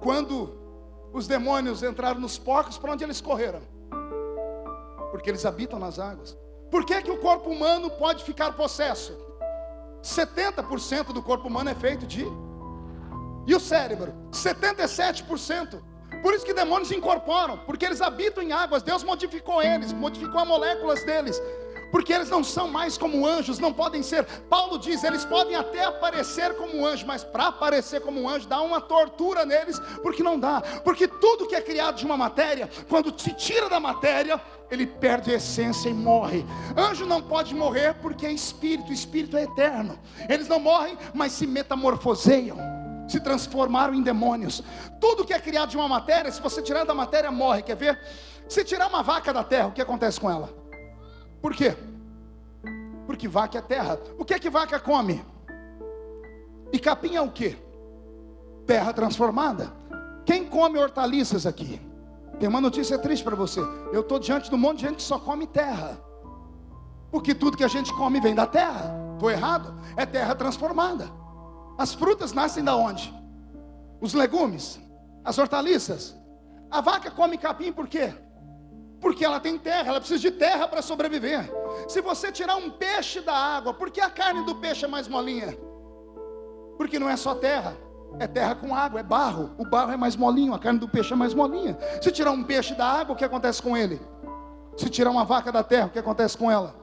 quando os demônios entraram nos porcos, para onde eles correram? Porque eles habitam nas águas. Por que o corpo humano pode ficar possesso? 70% do corpo humano é feito de... E o cérebro? 77%. Por isso que demônios incorporam, porque eles habitam em águas. Deus modificou eles, modificou as moléculas deles, porque eles não são mais como anjos, não podem ser. Paulo diz, eles podem até aparecer como anjo, mas para aparecer como anjo dá uma tortura neles, porque não dá. Porque tudo que é criado de uma matéria, quando se tira da matéria, ele perde a essência e morre. Anjo não pode morrer porque é espírito, o espírito é eterno. Eles não morrem, mas se metamorfoseiam, se transformaram em demônios. Tudo que é criado de uma matéria, se você tirar da matéria, morre. Quer ver? Se tirar uma vaca da terra, o que acontece com ela? Por quê? Porque vaca é terra. O que é que vaca come? E capim é o quê? Terra transformada. Quem come hortaliças aqui? Tem uma notícia triste para você. Eu estou diante de um monte de gente que só come terra. Porque tudo que a gente come vem da terra. Estou errado? É terra transformada. As frutas nascem da onde? Os legumes, as hortaliças. A vaca come capim por quê? Porque ela tem terra, ela precisa de terra para sobreviver. Se você tirar um peixe da água, por que a carne do peixe é mais molinha? Porque não é só terra, é terra com água, é barro. O barro é mais molinho, a carne do peixe é mais molinha. Se tirar um peixe da água, o que acontece com ele? Se tirar uma vaca da terra, o que acontece com ela?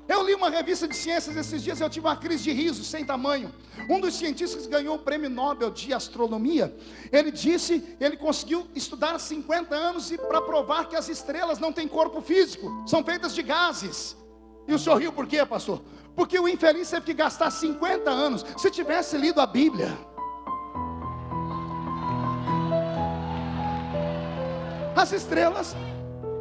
Eu li uma revista de ciências esses dias, eu tive uma crise de riso sem tamanho. Um dos cientistas que ganhou o prêmio Nobel de astronomia, ele conseguiu estudar 50 anos para provar que as estrelas não têm corpo físico, são feitas de gases. E o senhor riu por quê, pastor? Porque o infeliz teve que gastar 50 anos. Se tivesse lido a Bíblia, as estrelas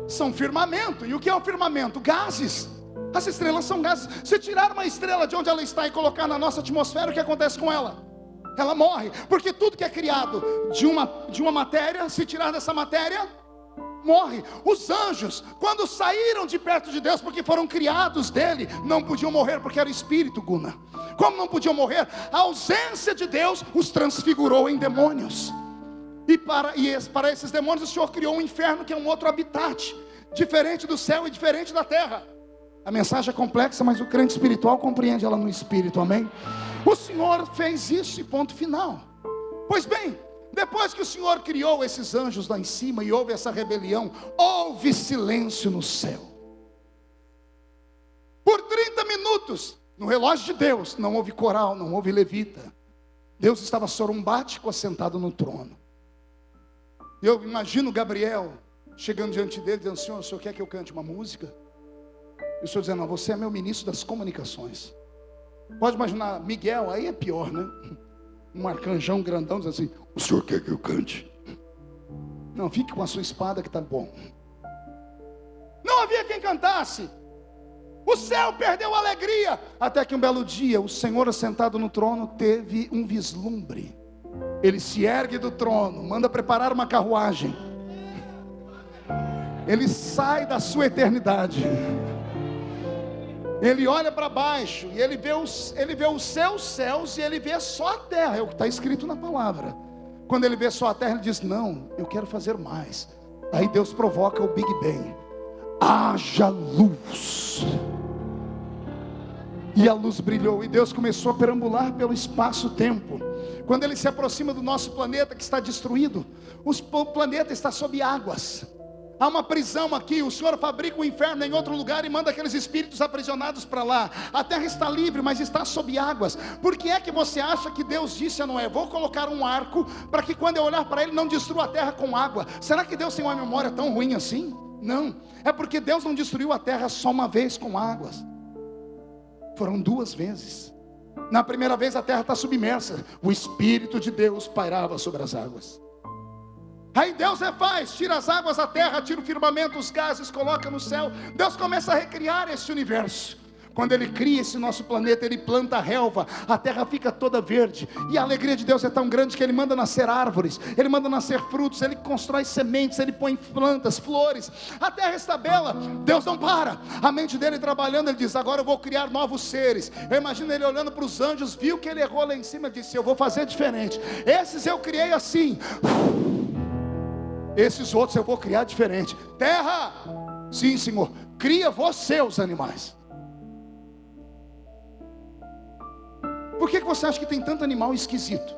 são firmamento. E o que é o firmamento? Gases. As estrelas são gases. Se tirar uma estrela de onde ela está e colocar na nossa atmosfera, o que acontece com ela? Ela morre. Porque tudo que é criado de uma matéria, se tirar dessa matéria, morre. Os anjos, quando saíram de perto de Deus, porque foram criados dele, não podiam morrer porque era espírito, Guna. Como não podiam morrer? A ausência de Deus os transfigurou em demônios. E para esses demônios o Senhor criou um inferno, que é um outro habitat, diferente do céu e diferente da terra. A mensagem é complexa, mas o crente espiritual compreende ela no espírito, amém? O Senhor fez isso e ponto final. Pois bem, depois que o Senhor criou esses anjos lá em cima e houve essa rebelião, houve silêncio no céu. Por 30 minutos, no relógio de Deus, não houve coral, não houve levita. Deus estava sorumbático, assentado no trono. Eu imagino Gabriel chegando diante dele, dizendo, Senhor, o Senhor quer que eu cante uma música? E o Senhor dizendo, não, você é meu ministro das comunicações. Pode imaginar, Miguel, aí é pior, né? Um arcanjão grandão dizendo assim, o Senhor quer que eu cante? Não, fique com a sua espada que está bom. Não havia quem cantasse. O céu perdeu a alegria. Até que um belo dia, o Senhor assentado no trono teve um vislumbre. Ele se ergue do trono, manda preparar uma carruagem. Ele sai da sua eternidade. Ele olha para baixo e ele vê os seus céus e ele vê só a terra, é o que está escrito na palavra. Quando ele vê só a terra, ele diz, não, eu quero fazer mais. Aí Deus provoca o Big Bang. Haja luz. E a luz brilhou e Deus começou a perambular pelo espaço-tempo. Quando ele se aproxima do nosso planeta que está destruído, o planeta está sob águas. Há uma prisão aqui, o Senhor fabrica um inferno em outro lugar e manda aqueles espíritos aprisionados para lá. A terra está livre, mas está sob águas. Por que é que você acha que Deus disse a Noé, vou colocar um arco para que quando eu olhar para ele não destrua a terra com água? Será que Deus tem uma memória tão ruim assim? Não, é porque Deus não destruiu a terra só uma vez com águas. Foram 2 vezes. Na primeira vez a terra está submersa, o Espírito de Deus pairava sobre as águas. Aí Deus refaz, tira as águas da terra, tira o firmamento, os gases, coloca no céu. Deus começa a recriar esse universo. Quando Ele cria esse nosso planeta, Ele planta a relva, a terra fica toda verde. E a alegria de Deus é tão grande que Ele manda nascer árvores, Ele manda nascer frutos, Ele constrói sementes, Ele põe plantas, flores. A terra está bela, Deus não para. A mente dele trabalhando, Ele diz: agora eu vou criar novos seres. Eu imagino Ele olhando para os anjos, viu que Ele errou lá em cima, disse: eu vou fazer diferente. Esses eu criei assim, esses outros eu vou criar diferente. Terra, sim Senhor, cria você os animais. Por que você acha que tem tanto animal esquisito?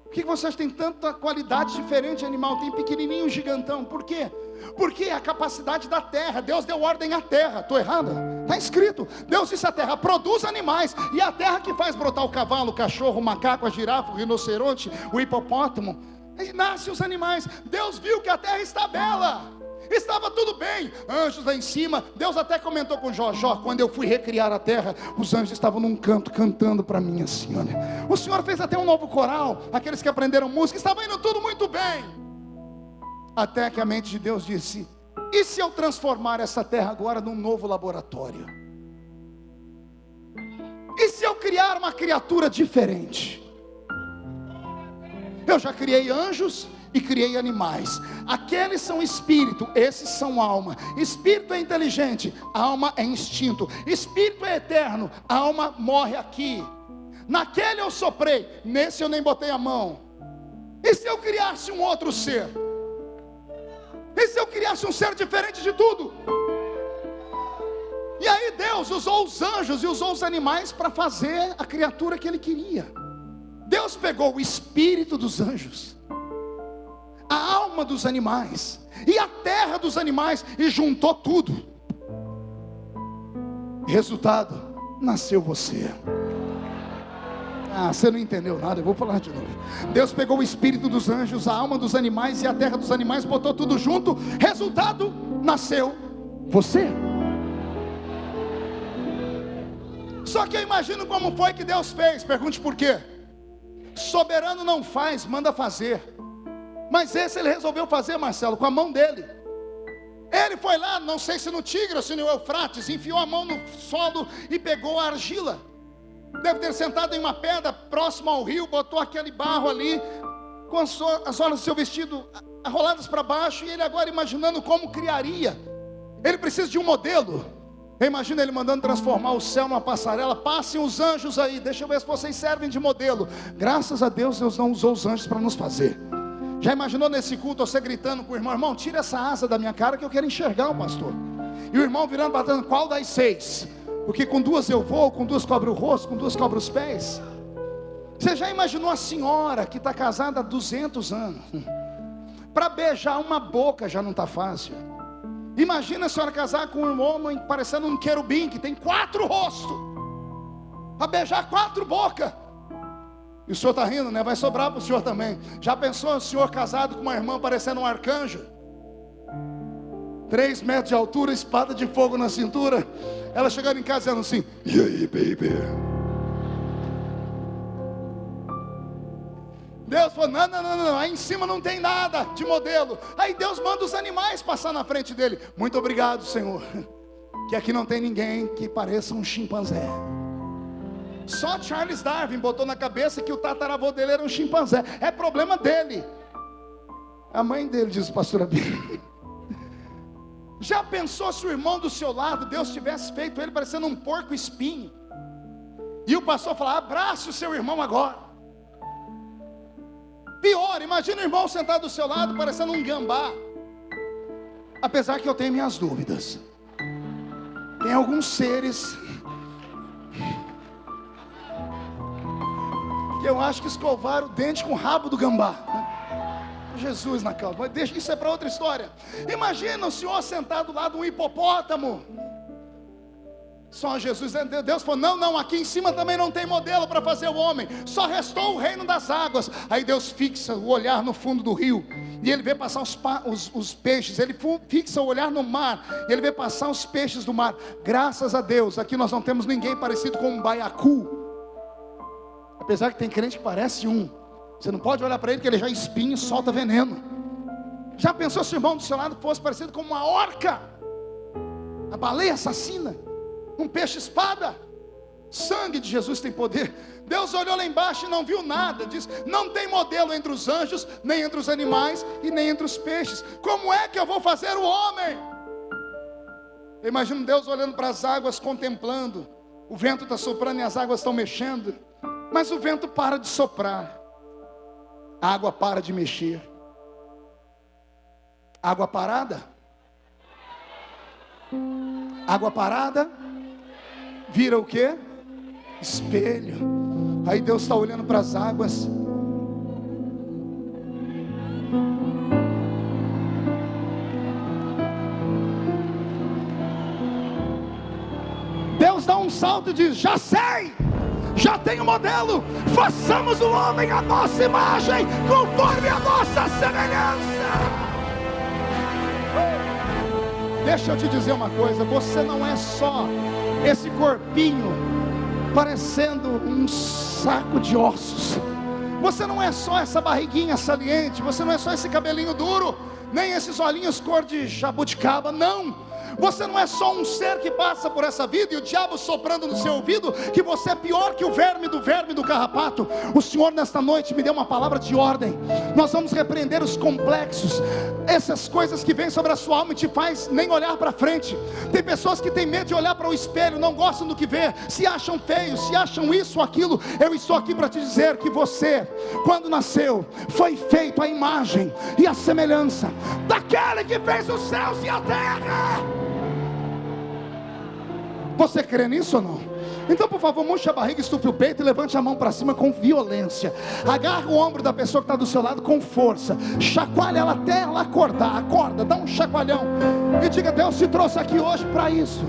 Por que você acha que tem tanta qualidade diferente de animal? Tem pequenininho, gigantão. Por quê? Porque é a capacidade da terra. Deus deu ordem à terra. Estou errada? Está escrito. Deus disse à terra: produz animais. E a terra que faz brotar o cavalo, o cachorro, o macaco, a girafa, o rinoceronte, o hipopótamo. E nascem os animais. Deus viu que a terra está bela. Estava tudo bem, anjos lá em cima. Deus até comentou com Jó: quando eu fui recriar a terra, os anjos estavam num canto cantando para mim assim, olha. O Senhor fez até um novo coral. Aqueles que aprenderam música, estava indo tudo muito bem. Até que a mente de Deus disse: e se eu transformar essa terra agora num novo laboratório? E se eu criar uma criatura diferente? Eu já criei anjos e criei animais. Aqueles são espírito, esses são alma. Espírito é inteligente, alma é instinto. Espírito é eterno, alma morre aqui. Naquele eu soprei, nesse eu nem botei a mão. E se eu criasse um outro ser? E se eu criasse um ser diferente de tudo? E aí Deus usou os anjos e usou os animais para fazer a criatura que Ele queria. Deus pegou o espírito dos anjos, a alma dos animais e a terra dos animais e juntou tudo. Resultado, nasceu você. Você não entendeu nada, eu vou falar de novo. Deus pegou o espírito dos anjos, a alma dos animais e a terra dos animais, botou tudo junto. Resultado, nasceu você. Só que eu imagino como foi que Deus fez. Pergunte por quê. Soberano não faz, manda fazer. Mas esse Ele resolveu fazer, Marcelo, com a mão dele. Ele foi lá, não sei se no Tigre ou se no Eufrates, enfiou a mão no solo e pegou a argila. Deve ter sentado em uma pedra próxima ao rio, botou aquele barro ali, com as orlas do seu vestido arroladas para baixo, e ele agora imaginando como criaria. Ele precisa de um modelo. Eu imagino ele mandando transformar o céu numa passarela. Passem os anjos aí, deixa eu ver se vocês servem de modelo. Graças a Deus, Deus não usou os anjos para nos fazer. Já imaginou nesse culto você gritando com o irmão: irmão, tira essa asa da minha cara que eu quero enxergar o pastor. E o irmão virando, batendo: qual das 6? Porque com 2 eu vou, com 2 cobre o rosto, com 2 cobre os pés. Você já imaginou a senhora que está casada há 200 anos? Para beijar uma boca já não está fácil. Imagina a senhora casar com um homem parecendo um querubim, que tem 4 rostos, para beijar 4 bocas. E o senhor está rindo, né? Vai sobrar para o senhor também. Já pensou o senhor casado com uma irmã parecendo um arcanjo? 3 metros de altura, espada de fogo na cintura. Ela chegando em casa dizendo assim: e aí, baby? Deus falou: não, aí em cima não tem nada de modelo. Aí Deus manda os animais passar na frente dele. Muito obrigado, Senhor, que aqui não tem ninguém que pareça um chimpanzé. Só Charles Darwin botou na cabeça que o tataravô dele era um chimpanzé. É problema dele. A mãe dele, diz o pastor Abílio. Já pensou se o irmão do seu lado, Deus tivesse feito ele parecendo um porco espinho, e o pastor falar: abrace o seu irmão agora? Pior, imagina o irmão sentado do seu lado parecendo um gambá. Apesar que eu tenho minhas dúvidas. Tem alguns seres que eu acho que escovaram o dente com o rabo do gambá. Jesus na causa, mas deixa, isso é para outra história. Imagina o senhor sentado lá de um hipopótamo. Só Jesus, Deus falou: não, aqui em cima também não tem modelo para fazer o homem, só restou o reino das águas. Aí Deus fixa o olhar no fundo do rio, e Ele vê passar os peixes. Ele fixa o olhar no mar, e Ele vê passar os peixes do mar. Graças a Deus, aqui nós não temos ninguém parecido com um baiacu. Apesar que tem crente que parece um. Você não pode olhar para ele que ele já espinha e solta veneno. Já pensou se o irmão do seu lado fosse parecido com uma orca? A baleia assassina, um peixe espada. Sangue de Jesus tem poder. Deus olhou lá embaixo e não viu nada. Diz, não tem modelo entre os anjos, nem entre os animais e nem entre os peixes. Como é que eu vou fazer o homem? Eu imagino Deus olhando para as águas, contemplando. O vento está soprando e as águas estão mexendo. Mas o vento para de soprar. A água para de mexer. Água parada? Água parada vira o quê? Espelho. Aí Deus está olhando para as águas. Deus dá um salto e diz, já sei, já tenho modelo, façamos o homem à nossa imagem, conforme a nossa semelhança. Deixa eu te dizer uma coisa, você não é só esse corpinho parecendo um saco de ossos. Você não é só essa barriguinha saliente, você não é só esse cabelinho duro, nem esses olhinhos cor de jabuticaba, não. Você não é só um ser que passa por essa vida e o diabo soprando no seu ouvido que você é pior que o verme do carrapato. O Senhor nesta noite me deu uma palavra de ordem. Nós vamos repreender os complexos, essas coisas que vêm sobre a sua alma e te faz nem olhar para frente. Tem pessoas que têm medo de olhar para o espelho, não gostam do que vê, se acham feios, se acham isso ou aquilo. Eu estou aqui para te dizer que você, quando nasceu, foi feito à imagem e à semelhança daquele que fez os céus e a terra. Você crê nisso ou não? Então, por favor, murche a barriga, estufe o peito e levante a mão para cima com violência. Agarre o ombro da pessoa que está do seu lado com força. Chacoalha ela até ela acordar. Acorda, dá um chacoalhão. E diga, Deus te trouxe aqui hoje para isso.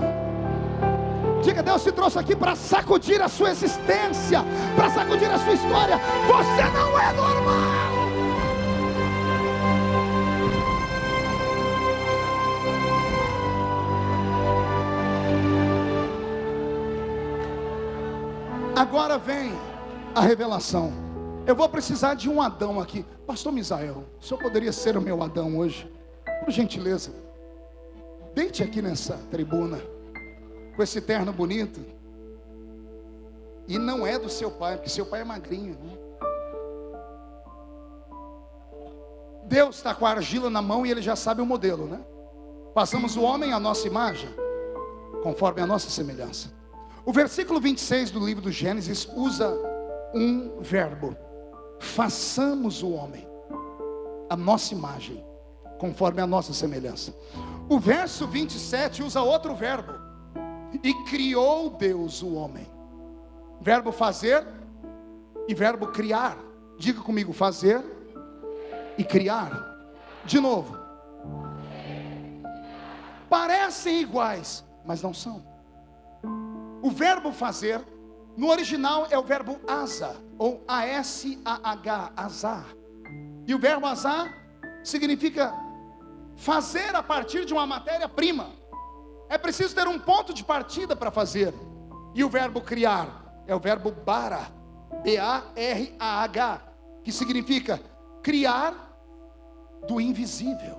Diga, Deus te trouxe aqui para sacudir a sua existência, para sacudir a sua história. Você não é normal. Agora vem a revelação. Eu vou precisar de um Adão aqui. Pastor Misael, o senhor poderia ser o meu Adão hoje? Por gentileza, deite aqui nessa tribuna, com esse terno bonito. E não é do seu pai, porque seu pai é magrinho, né? Deus está com a argila na mão e ele já sabe o modelo, né? Passamos o homem à nossa imagem, conforme a nossa semelhança. O versículo 26 do livro do Gênesis usa um verbo. Façamos o homem à nossa imagem, conforme a nossa semelhança. O verso 27 usa outro verbo. E criou Deus o homem. Verbo fazer e verbo criar. Diga comigo, fazer e criar. De novo. Parecem iguais, mas não são. O verbo fazer, no original é o verbo asa, ou A-S-A-H, azar. E o verbo azar significa fazer a partir de uma matéria-prima. É preciso ter um ponto de partida para fazer. E o verbo criar é o verbo bara, B-A-R-A-H, que significa criar do invisível.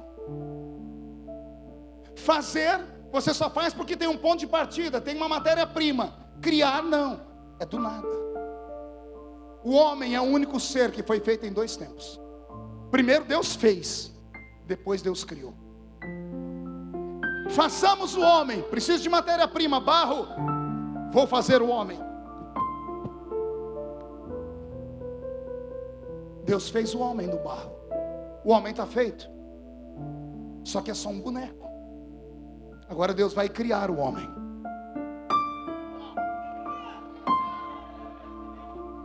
Fazer, você só faz porque tem um ponto de partida, tem uma matéria-prima. Criar não, é do nada. O homem é o único ser que foi feito em dois tempos. Primeiro Deus fez, depois Deus criou. Façamos o homem, preciso de matéria-prima, barro, vou fazer o homem. Deus fez o homem no barro. O homem está feito, só que é só um boneco. Agora Deus vai criar o homem.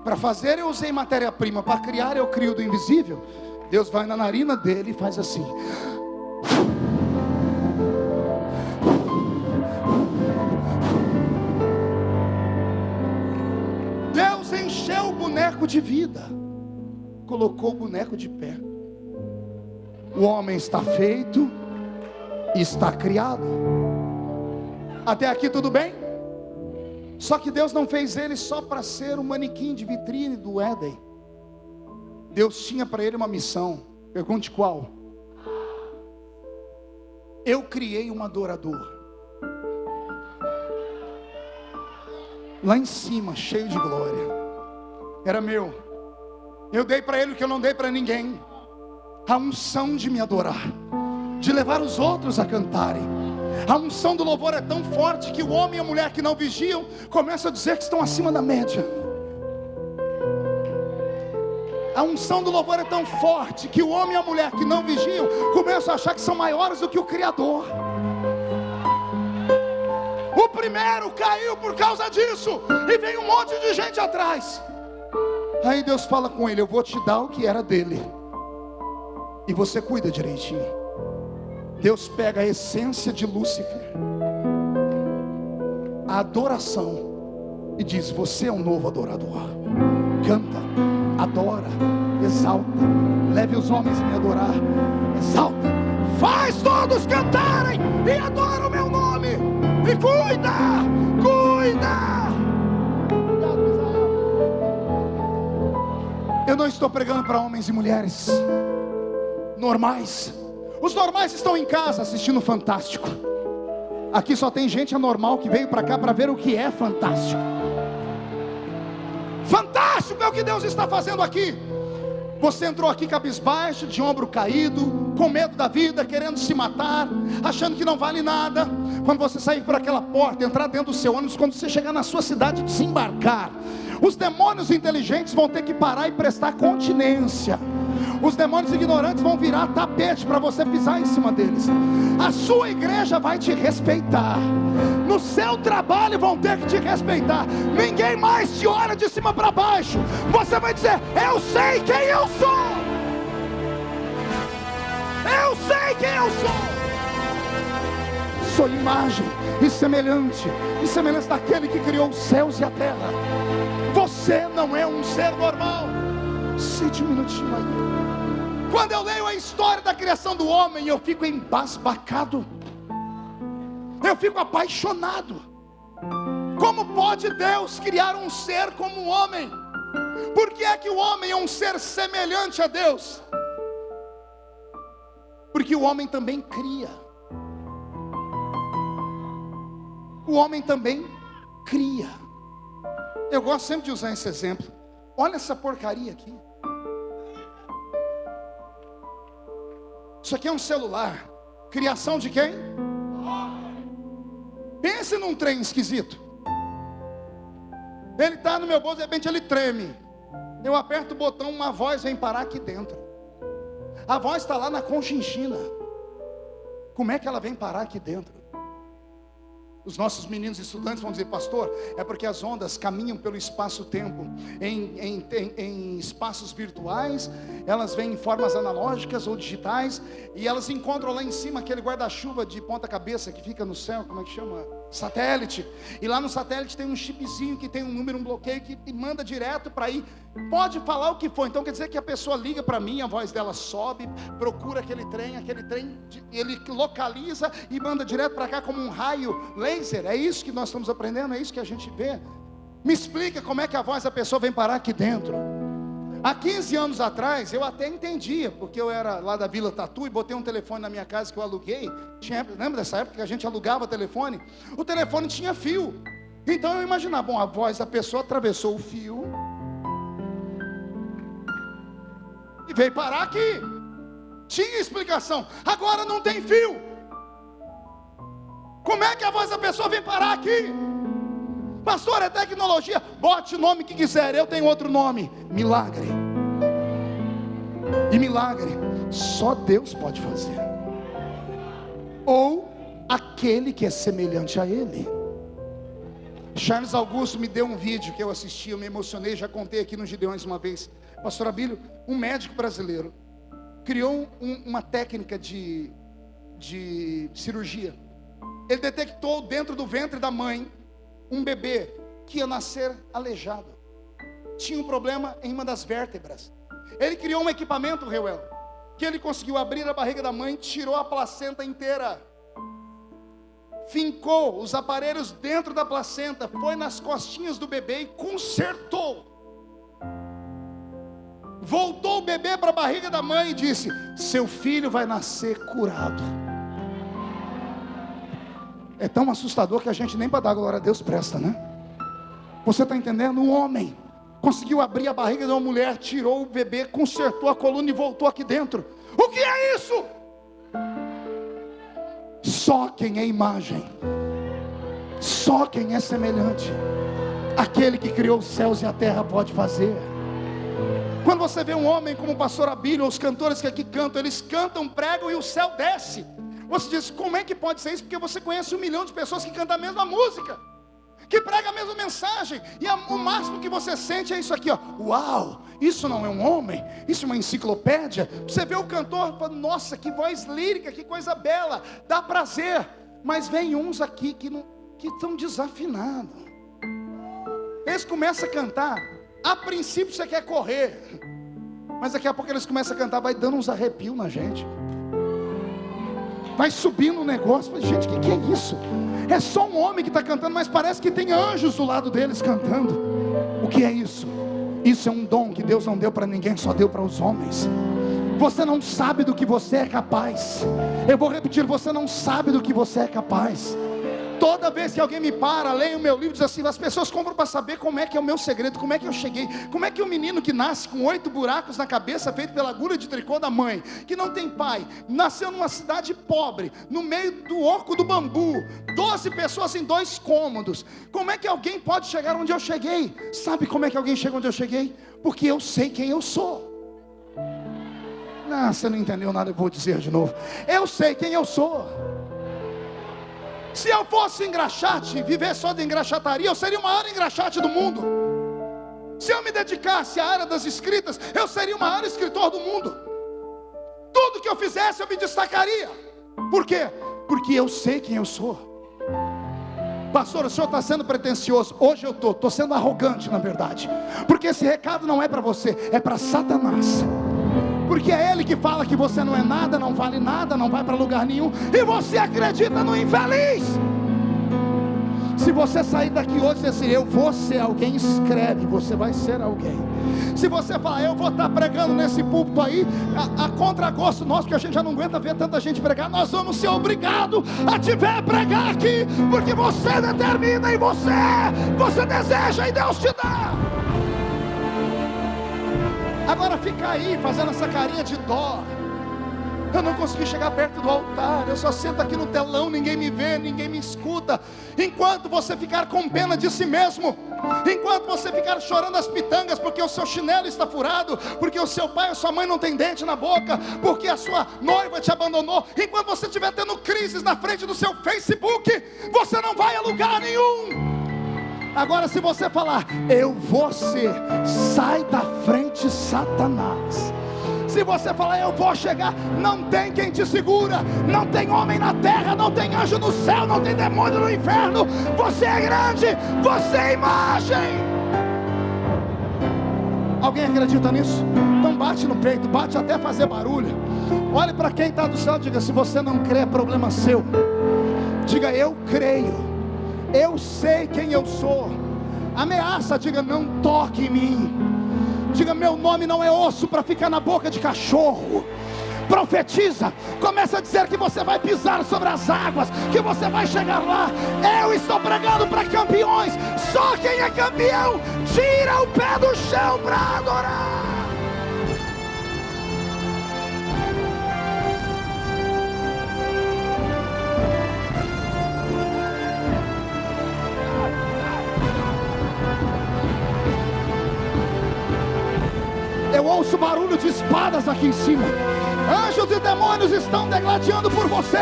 Para fazer eu usei matéria-prima, para criar eu crio do invisível. Deus vai na narina dele e faz assim. Deus encheu o boneco de vida, colocou o boneco de pé. O homem está feito, está criado. Até aqui tudo bem? Só que Deus não fez ele só para ser um manequim de vitrine do Éden. Deus tinha para ele uma missão. Pergunte qual? Eu criei um adorador. Lá em cima, cheio de glória. Era meu. Eu dei para ele o que eu não dei para ninguém. A unção de me adorar, de levar os outros a cantarem. A unção do louvor é tão forte que o homem e a mulher que não vigiam começam a dizer que estão acima da média. A unção do louvor é tão forte que o homem e a mulher que não vigiam começam a achar que são maiores do que o Criador. O primeiro caiu por causa disso, e veio um monte de gente atrás. Aí Deus fala com ele: eu vou te dar o que era dele, e você cuida direitinho. Deus pega a essência de Lúcifer, a adoração, e diz: você é um novo adorador. Canta, adora, exalta, leve os homens a me adorar. Exalta, faz todos cantarem e adora o meu nome. E cuida. Eu não estou pregando para homens e mulheres normais. Os normais estão em casa assistindo Fantástico. Aqui só tem gente anormal que veio para cá para ver o que é fantástico. Fantástico é o que Deus está fazendo aqui. Você entrou aqui cabisbaixo, de ombro caído, com medo da vida, querendo se matar, achando que não vale nada. Quando você sair por aquela porta, entrar dentro do seu ônibus, quando você chegar na sua cidade, desembarcar, os demônios inteligentes vão ter que parar e prestar continência. Os demônios ignorantes vão virar tapete para você pisar em cima deles. A sua igreja vai te respeitar. No seu trabalho vão ter que te respeitar. Ninguém mais te olha de cima para baixo. Você vai dizer: eu sei quem eu sou. Eu sei quem eu sou. Sou imagem e semelhança daquele que criou os céus e a terra. Você não é um ser normal. Sente um minutinho aí. Quando eu leio a história da criação do homem, eu fico embasbacado. Eu fico apaixonado. Como pode Deus criar um ser como o homem? Por que é que o homem é um ser semelhante a Deus? Porque o homem também cria. O homem também cria. Eu gosto sempre de usar esse exemplo. Olha essa porcaria aqui. Isso aqui é um celular. Criação de quem? Pense num trem esquisito. Ele está no meu bolso, de repente ele treme. Eu aperto o botão, uma voz vem parar aqui dentro. A voz está lá na Conchinchina. Como é que ela vem parar aqui dentro? Os nossos meninos estudantes vão dizer: pastor, é porque as ondas caminham pelo espaço-tempo em espaços virtuais. Elas vêm em formas analógicas ou digitais, e elas encontram lá em cima aquele guarda-chuva de ponta cabeça que fica no céu, como é que chama? Satélite. E lá no satélite tem um chipzinho que tem um número, um bloqueio, que manda direto para aí. Pode falar o que for. Então quer dizer que a pessoa liga para mim, a voz dela sobe, procura aquele trem, ele localiza e manda direto para cá como um raio laser. É isso que nós estamos aprendendo, é isso que a gente vê. Me explica como é que a voz da pessoa vem parar aqui dentro. Há 15 anos atrás eu até entendia, porque eu era lá da Vila Tatu e botei um telefone na minha casa que eu aluguei. Lembra dessa época que a gente alugava telefone? O telefone tinha fio. Então eu imaginava, bom, a voz da pessoa atravessou o fio e veio parar aqui. Tinha explicação. Agora não tem fio. Como é que a voz da pessoa vem parar aqui? Pastor, é tecnologia. Bote o nome que quiser, eu tenho outro nome: milagre. E milagre só Deus pode fazer, ou aquele que é semelhante a Ele. Charles Augusto me deu um vídeo que eu assisti, eu me emocionei, já contei aqui no Gideões uma vez. Pastor Abílio, um médico brasileiro, criou uma técnica de cirurgia. Ele detectou dentro do ventre da mãe um bebê que ia nascer aleijado. Tinha um problema em uma das vértebras. Ele criou um equipamento, Reuel, que ele conseguiu abrir a barriga da mãe, tirou a placenta inteira, fincou os aparelhos dentro da placenta, foi nas costinhas do bebê e consertou. voltou o bebê para a barriga da mãe e disse: seu filho vai nascer curado. É tão assustador que a gente nem para dar glória a Deus presta, né? Você está entendendo? Um homem conseguiu abrir a barriga de uma mulher, tirou o bebê, consertou a coluna e voltou aqui dentro. O que é isso? Só quem é imagem, só quem é semelhante, aquele que criou os céus e a terra pode fazer. Quando você vê um homem como o pastor Abílio, ou os cantores que aqui cantam, eles cantam, pregam e o céu desce. Você diz: como é que pode ser isso? Porque você conhece 1 milhão de pessoas que cantam a mesma música, que prega a mesma mensagem, e o máximo que você sente é isso aqui, ó. Uau, isso não é um homem, isso é uma enciclopédia. Você vê o cantor, fala: nossa, que voz lírica, que coisa bela, dá prazer. Mas vem uns aqui que estão desafinados. Eles começam a cantar, a princípio você quer correr, mas daqui a pouco eles começam a cantar, vai dando uns arrepios na gente, vai subindo o negócio. Gente, o que é isso? É só um homem que está cantando, mas parece que tem anjos do lado deles cantando. O que é isso? Isso é um dom que Deus não deu para ninguém, só deu para os homens. Você não sabe do que você é capaz. Eu vou repetir: você não sabe do que você é capaz. Toda vez que alguém me para, leia o meu livro, diz assim: as pessoas compram para saber como é que é o meu segredo, como é que eu cheguei, como é que um menino que nasce com 8 buracos na cabeça, feito pela agulha de tricô da mãe, que não tem pai, nasceu numa cidade pobre, no meio do oco do bambu, 12 pessoas em 2 cômodos, como é que alguém pode chegar onde eu cheguei? Sabe como é que alguém chega onde eu cheguei? Porque eu sei quem eu sou. Não, você não entendeu nada, eu vou dizer de novo. Eu sei quem eu sou. Se eu fosse engraxate, viver só de engraxataria, eu seria o maior engraxate do mundo. Se eu me dedicasse à área das escritas, eu seria o maior escritor do mundo. Tudo que eu fizesse, eu me destacaria. Por quê? Porque eu sei quem eu sou. Pastor, o senhor está sendo pretensioso. Hoje eu estou sendo arrogante, na verdade. Porque esse recado não é para você, é para Satanás. Porque é ele que fala que você não é nada, não vale nada, não vai para lugar nenhum, e você acredita no infeliz. Se você sair daqui hoje e dizer assim: eu vou ser alguém, escreve, você vai ser alguém. Se você falar: eu vou estar pregando nesse púlpito aí, a contragosto nosso, porque a gente já não aguenta ver tanta gente pregar, nós vamos ser obrigados a te ver pregar aqui, porque você determina e você deseja e Deus te dá. Agora fica aí fazendo essa carinha de dó. Eu não consegui chegar perto do altar, eu só sento aqui no telão, ninguém me vê, ninguém me escuta. Enquanto você ficar com pena de si mesmo, enquanto você ficar chorando as pitangas porque o seu chinelo está furado, porque o seu pai ou sua mãe não tem dente na boca, porque a sua noiva te abandonou, enquanto você estiver tendo crises na frente do seu Facebook, você não vai a lugar nenhum. Agora, se você falar: eu vou ser, sai da frente, Satanás. Se você falar: eu vou chegar, não tem quem te segura, não tem homem na terra, não tem anjo no céu, não tem demônio no inferno. Você é grande, você é imagem. Alguém acredita nisso? Então bate no peito, bate até fazer barulho. Olhe para quem está do céu e diga: se você não crê, é problema seu. Diga: eu creio, eu sei quem eu sou. Ameaça, diga: não toque em mim. Diga: meu nome não é osso para ficar na boca de cachorro. Profetiza, começa a dizer que você vai pisar sobre as águas, que você vai chegar lá. Eu estou pregando para campeões. Só quem é campeão tira o pé do chão para adorar. Eu ouço barulho de espadas aqui em cima. Anjos e demônios estão degladiando por você.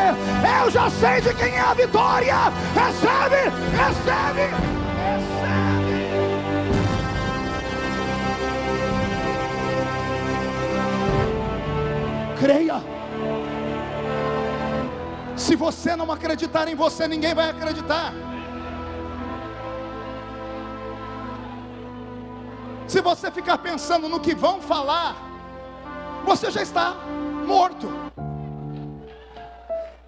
Eu já sei de quem é a vitória. Recebe, recebe, recebe. Creia. Se você não acreditar em você, ninguém vai acreditar. Se você ficar pensando no que vão falar, você já está morto.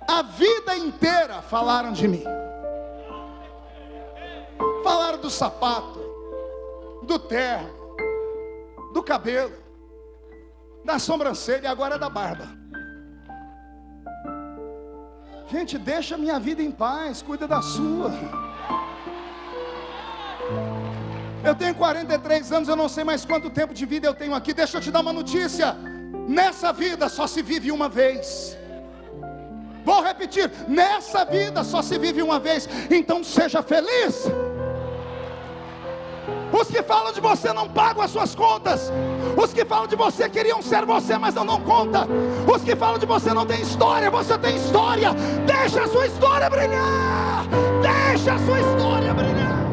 A vida inteira falaram de mim. Falaram do sapato, do terno, do cabelo. da sobrancelha e agora é da barba. Gente, deixa a minha vida em paz, cuida da sua. Eu tenho 43 anos, eu não sei mais quanto tempo de vida eu tenho aqui. Deixa eu te dar uma notícia: nessa vida só se vive uma vez. Vou repetir, nessa vida só se vive uma vez. Então seja feliz. Os que falam de você não pagam as suas contas. Os que falam de você queriam ser você, mas não conta. Os que falam de você não tem história, você tem história. Deixa a sua história brilhar. Deixa a sua história brilhar.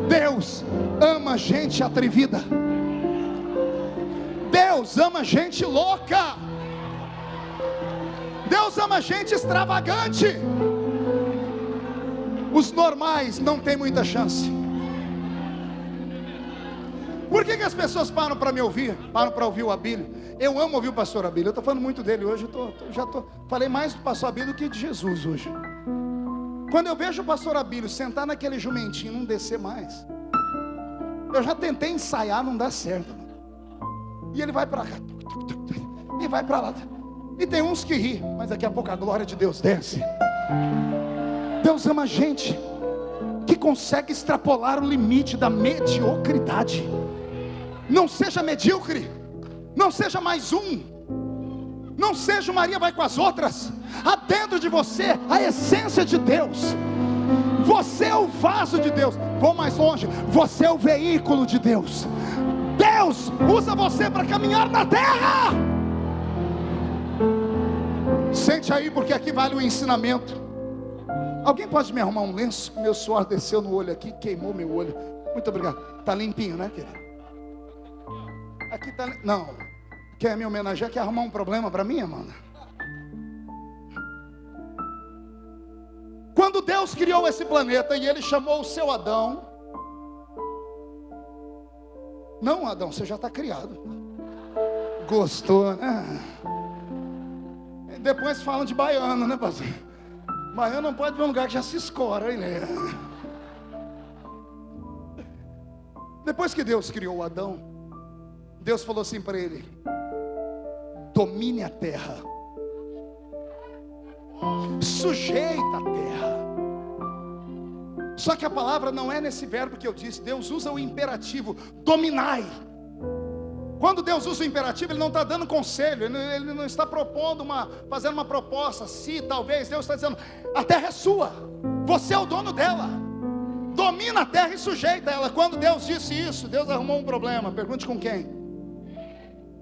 Deus ama gente atrevida. Deus ama gente louca. Deus ama gente extravagante. Os normais não têm muita chance. Por que as pessoas param para me ouvir? Param para ouvir o Abílio. Eu amo ouvir o pastor Abílio. Eu estou falando muito dele hoje. Falei mais do pastor Abílio do que de Jesus hoje. Quando eu vejo o pastor Abílio sentar naquele jumentinho, não descer mais. Eu já tentei ensaiar, não dá certo. E ele vai para cá. E vai para lá. E tem uns que ri, mas daqui a pouco a glória de Deus desce. Deus ama gente que consegue extrapolar o limite da mediocridade. Não seja medíocre. Não seja mais um. Não seja o Maria vai com as outras. Há dentro de você a essência de Deus. Você é o vaso de Deus. Vou mais longe, você é o veículo de Deus. Deus usa você para caminhar na terra. Sente aí, porque aqui vale o ensinamento. Alguém pode me arrumar um lenço? Meu suor desceu no olho aqui, queimou meu olho. Muito obrigado. Tá limpinho, né, querido? Aqui tá. Não. Quer me homenagear? Quer arrumar um problema para mim, Amanda? Quando Deus criou esse planeta e Ele chamou o seu Adão. Não, Adão, você já está criado. Gostou, né? E depois falam de baiano, né, pastor? Baiano não pode ver um lugar que já se escora, hein, né? Depois que Deus criou o Adão, Deus falou assim para ele: domine a terra, sujeita a terra. Só que a palavra não é nesse verbo que eu disse. Deus usa o imperativo, dominai. Quando Deus usa o imperativo, Ele não está dando conselho, Ele não está propondo fazendo uma proposta, se talvez. Deus está dizendo: a terra é sua, você é o dono dela, domina a terra e sujeita ela. Quando Deus disse isso, Deus arrumou um problema. Pergunte com quem?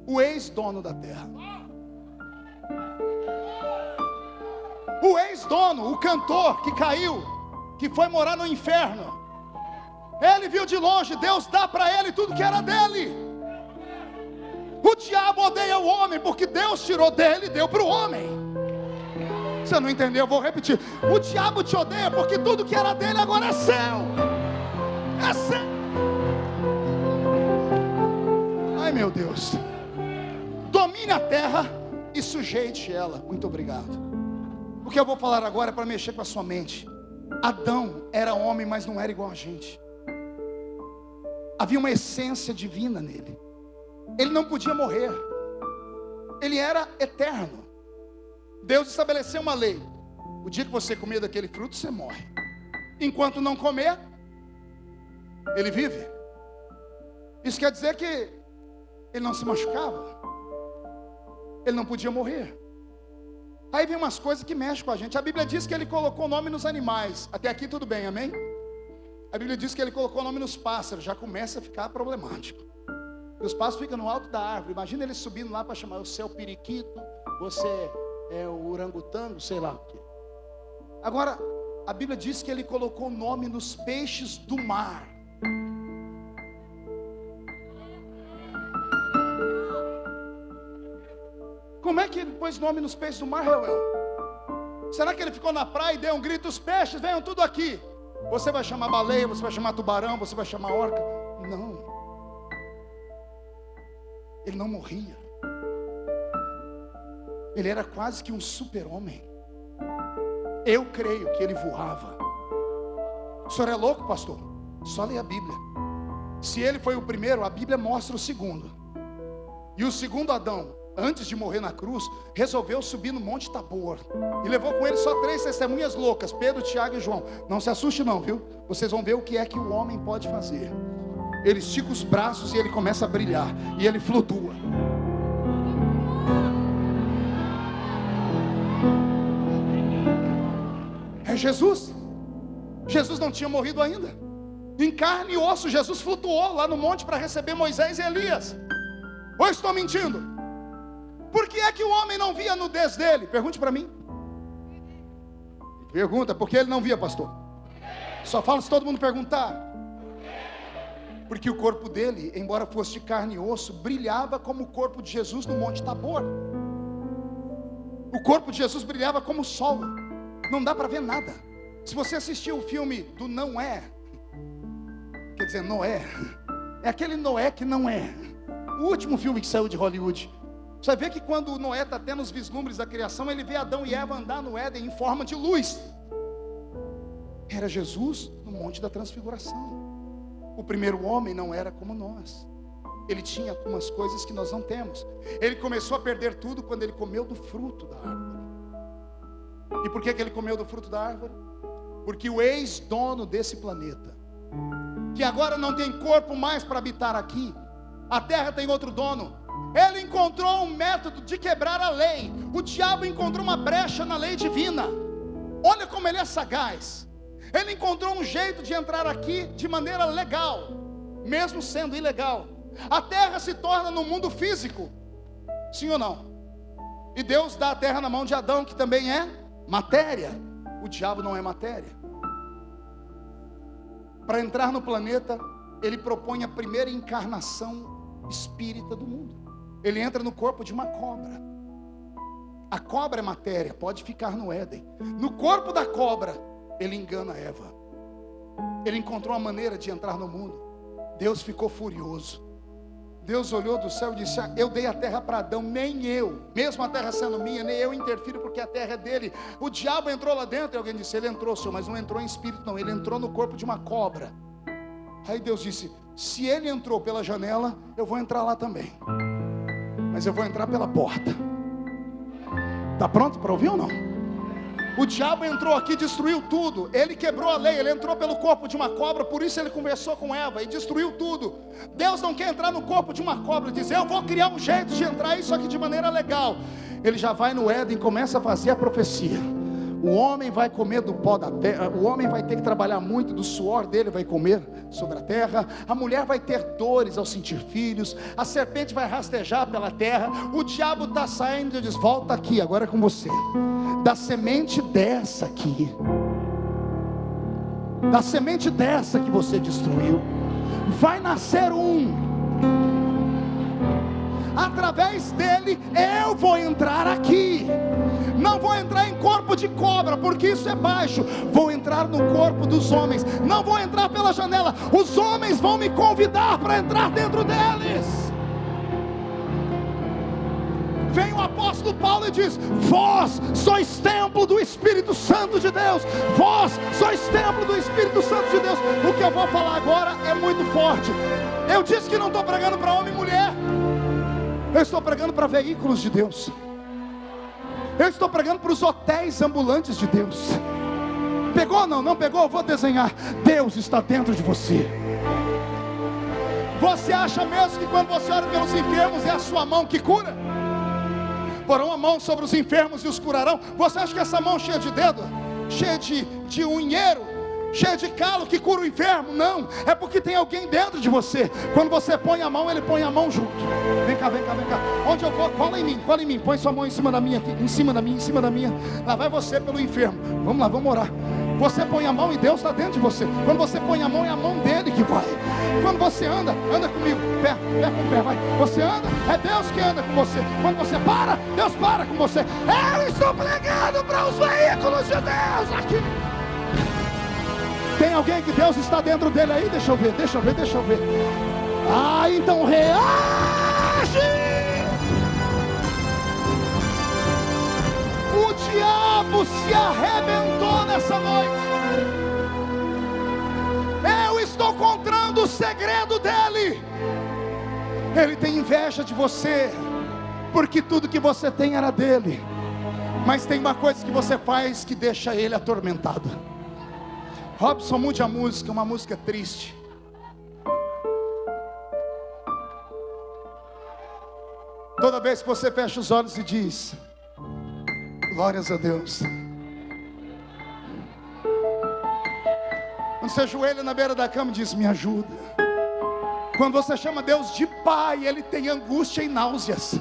O ex-dono da terra. O ex-dono, o cantor que caiu, que foi morar no inferno. Ele viu de longe, Deus dá para ele tudo que era dele. O diabo odeia o homem, porque Deus tirou dele e deu para o homem. Você não entendeu? Eu vou repetir. O diabo te odeia porque tudo que era dele agora é seu. É seu. Ai, meu Deus. Domine a terra e sujeite ela. Muito obrigado. O que eu vou falar agora é para mexer com a sua mente. Adão era homem, mas não era igual a gente. Havia uma essência divina nele. Ele não podia morrer. Ele era eterno. Deus estabeleceu uma lei: o dia que você comer daquele fruto, você morre. Enquanto não comer, ele vive. Isso quer dizer que ele não se machucava. Ele não podia morrer. Aí vem umas coisas que mexem com a gente. A Bíblia diz que ele colocou nome nos animais. Até aqui tudo bem, amém? A Bíblia diz que ele colocou nome nos pássaros. Já começa a ficar problemático. E os pássaros ficam no alto da árvore. Imagina ele subindo lá para chamar: você é o periquito, você é o orangotango, sei lá o quê. Agora, a Bíblia diz que ele colocou nome nos peixes do mar. Como é que ele pôs nome nos peixes do mar, Reuel? Será que ele ficou na praia e deu um grito: os peixes, venham tudo aqui? Você vai chamar baleia, você vai chamar tubarão, você vai chamar orca? Não. Ele não morria. Ele era quase que um super-homem. Eu creio que ele voava. O senhor é louco, pastor? Só lê a Bíblia. Se ele foi o primeiro, a Bíblia mostra o segundo. E o segundo Adão, antes de morrer na cruz, resolveu subir no Monte Tabor. E levou com ele só 3 testemunhas loucas, Pedro, Tiago e João. Não se assuste não, viu? Vocês vão ver o que é que o homem pode fazer. Ele estica os braços e ele começa a brilhar. E ele flutua. É Jesus. Jesus não tinha morrido ainda. Em carne e osso, Jesus flutuou lá no monte para receber Moisés e Elias. Ou estou mentindo? Por que é que o homem não via a nudez dele? Pergunte para mim. Pergunta, por que ele não via, pastor? Só fala se todo mundo perguntar. Porque o corpo dele, embora fosse de carne e osso, brilhava como o corpo de Jesus no Monte Tabor. O corpo de Jesus brilhava como o sol. Não dá para ver nada. Se você assistiu o filme do Noé, quer dizer, Noé, é aquele Noé que não é. O último filme que saiu de Hollywood. Você vai ver que quando o Noé está tendo os vislumbres da criação, ele vê Adão e Eva andar no Éden em forma de luz. Era Jesus no Monte da Transfiguração. O primeiro homem não era como nós. Ele tinha algumas coisas que nós não temos. Ele começou a perder tudo quando ele comeu do fruto da árvore. E por que ele comeu do fruto da árvore? Porque o ex-dono desse planeta, que agora não tem corpo mais para habitar aqui, a terra tem outro dono. Ele encontrou um método de quebrar a lei. O diabo encontrou uma brecha na lei divina. Olha como ele é sagaz. Ele encontrou um jeito de entrar aqui de maneira legal, mesmo sendo ilegal. A terra se torna no mundo físico, sim ou não? E Deus dá a terra na mão de Adão, que também é matéria. O diabo não é matéria. Para entrar no planeta, ele propõe a primeira encarnação espírita do mundo. Ele entra no corpo de uma cobra. A cobra é matéria, pode ficar no Éden. No corpo da cobra, ele engana Eva. Ele encontrou uma maneira de entrar no mundo. Deus ficou furioso. Deus olhou do céu e disse: eu dei a terra para Adão, nem eu, mesmo a terra sendo minha, nem eu interfiro porque a terra é dele. O diabo entrou lá dentro. E alguém disse: ele entrou, senhor, mas não entrou em espírito não, ele entrou no corpo de uma cobra. Aí Deus disse: se ele entrou pela janela, eu vou entrar lá também, mas eu vou entrar pela porta. Está pronto para ouvir ou não? O diabo entrou aqui, destruiu tudo. Ele quebrou a lei, ele entrou pelo corpo de uma cobra. Por isso ele conversou com Eva e destruiu tudo. Deus não quer entrar no corpo de uma cobra e dizer: eu vou criar um jeito de entrar isso aqui de maneira legal. Ele já vai no Éden e começa a fazer a profecia. O homem vai comer do pó da terra. O homem vai ter que trabalhar muito, do suor dele vai comer sobre a terra. A mulher vai ter dores ao sentir filhos. A serpente vai rastejar pela terra. O diabo está saindo e diz: volta aqui, agora é com você. Da semente dessa aqui, da semente dessa que você destruiu, vai nascer um. Através dele eu vou entrar aqui. Não vou entrar em corpo de cobra, porque isso é baixo. Vou entrar no corpo dos homens. Não vou entrar pela janela. Os homens vão me convidar para entrar dentro deles. Vem o apóstolo Paulo e diz: vós sois templo do Espírito Santo de Deus. Vós sois templo do Espírito Santo de Deus. O que eu vou falar agora é muito forte. Eu disse que não estou pregando para homem e mulher. Eu estou pregando para veículos de Deus. Eu estou pregando para os hotéis ambulantes de Deus. Pegou ou não? Não pegou? Eu vou desenhar. Deus está dentro de você. Você acha mesmo que quando você ora pelos enfermos é a sua mão que cura? Porão a mão sobre os enfermos e os curarão. Você acha que essa mão cheia de dedo, cheia de unheiro, cheia de calo que cura o enfermo? Não, é porque tem alguém dentro de você. Quando você põe a mão, ele põe a mão junto. Vem cá, vem cá, vem cá. Onde eu vou? Cola em mim. Põe sua mão em cima da minha aqui, em cima da minha. Lá vai você pelo enfermo. Vamos lá, vamos orar. Você põe a mão e Deus está dentro de você. Quando você põe a mão, é a mão dele que vai. Quando você anda comigo, pé com pé, vai. Você anda, é Deus que anda com você. Quando você para, Deus para com você. Eu estou pregando para os veículos de Deus aqui. Tem alguém que Deus está dentro dele aí? Deixa eu ver. Ah, então reage! O diabo se arrebentou nessa noite. Eu estou Ele tem inveja de você, porque tudo que você tem era dele. Mas tem uma coisa que você faz que deixa ele atormentado. Robson, mude a música, uma música triste. Toda vez que você fecha os olhos e diz: glórias a Deus. Quando você ajoelha na beira da cama e diz: me ajuda. Quando você chama Deus de Pai, Ele tem angústia e náuseas,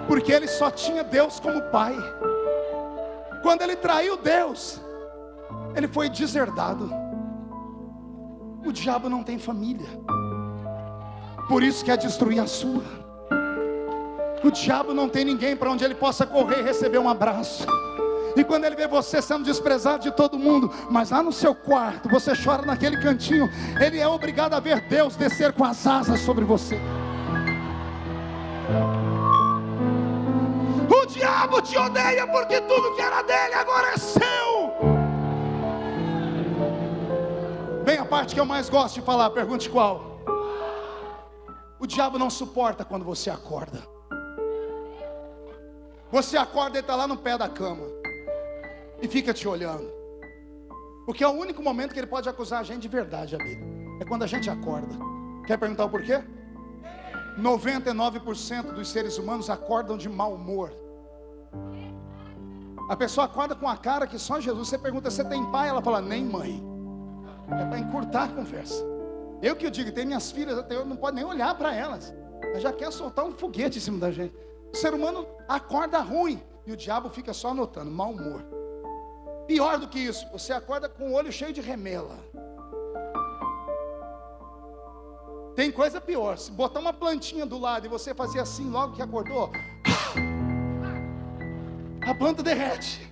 porque Ele só tinha Deus como Pai. Quando Ele traiu Deus, Ele foi deserdado. O diabo não tem família, por isso quer destruir a sua. O diabo não tem ninguém para onde ele possa correr e receber um abraço. E quando ele vê você sendo desprezado de todo mundo, mas lá no seu quarto, você chora naquele cantinho, ele é obrigado a ver Deus descer com as asas sobre você. O diabo te odeia porque tudo que era dele agora é seu. Vem a parte que eu mais gosto de falar, pergunte qual. O diabo não suporta quando você acorda. Você acorda e está lá no pé da cama e fica te olhando, porque é o único momento que ele pode acusar a gente de verdade, amigo. É quando a gente acorda. Quer perguntar o porquê? 99% dos seres humanos acordam de mau humor. A pessoa acorda com a cara que só Jesus. Você pergunta: você tem pai? Ela fala: nem mãe. É para encurtar a conversa. Eu que eu digo, tem minhas filhas, até eu não pode nem olhar para elas, ela já quer soltar um foguete em cima da gente. O ser humano acorda ruim e o diabo fica só anotando, mau humor. Pior do que isso, você acorda com o olho cheio de remela. Tem coisa pior, se botar uma plantinha do lado e você fazer assim logo que acordou, a planta derrete.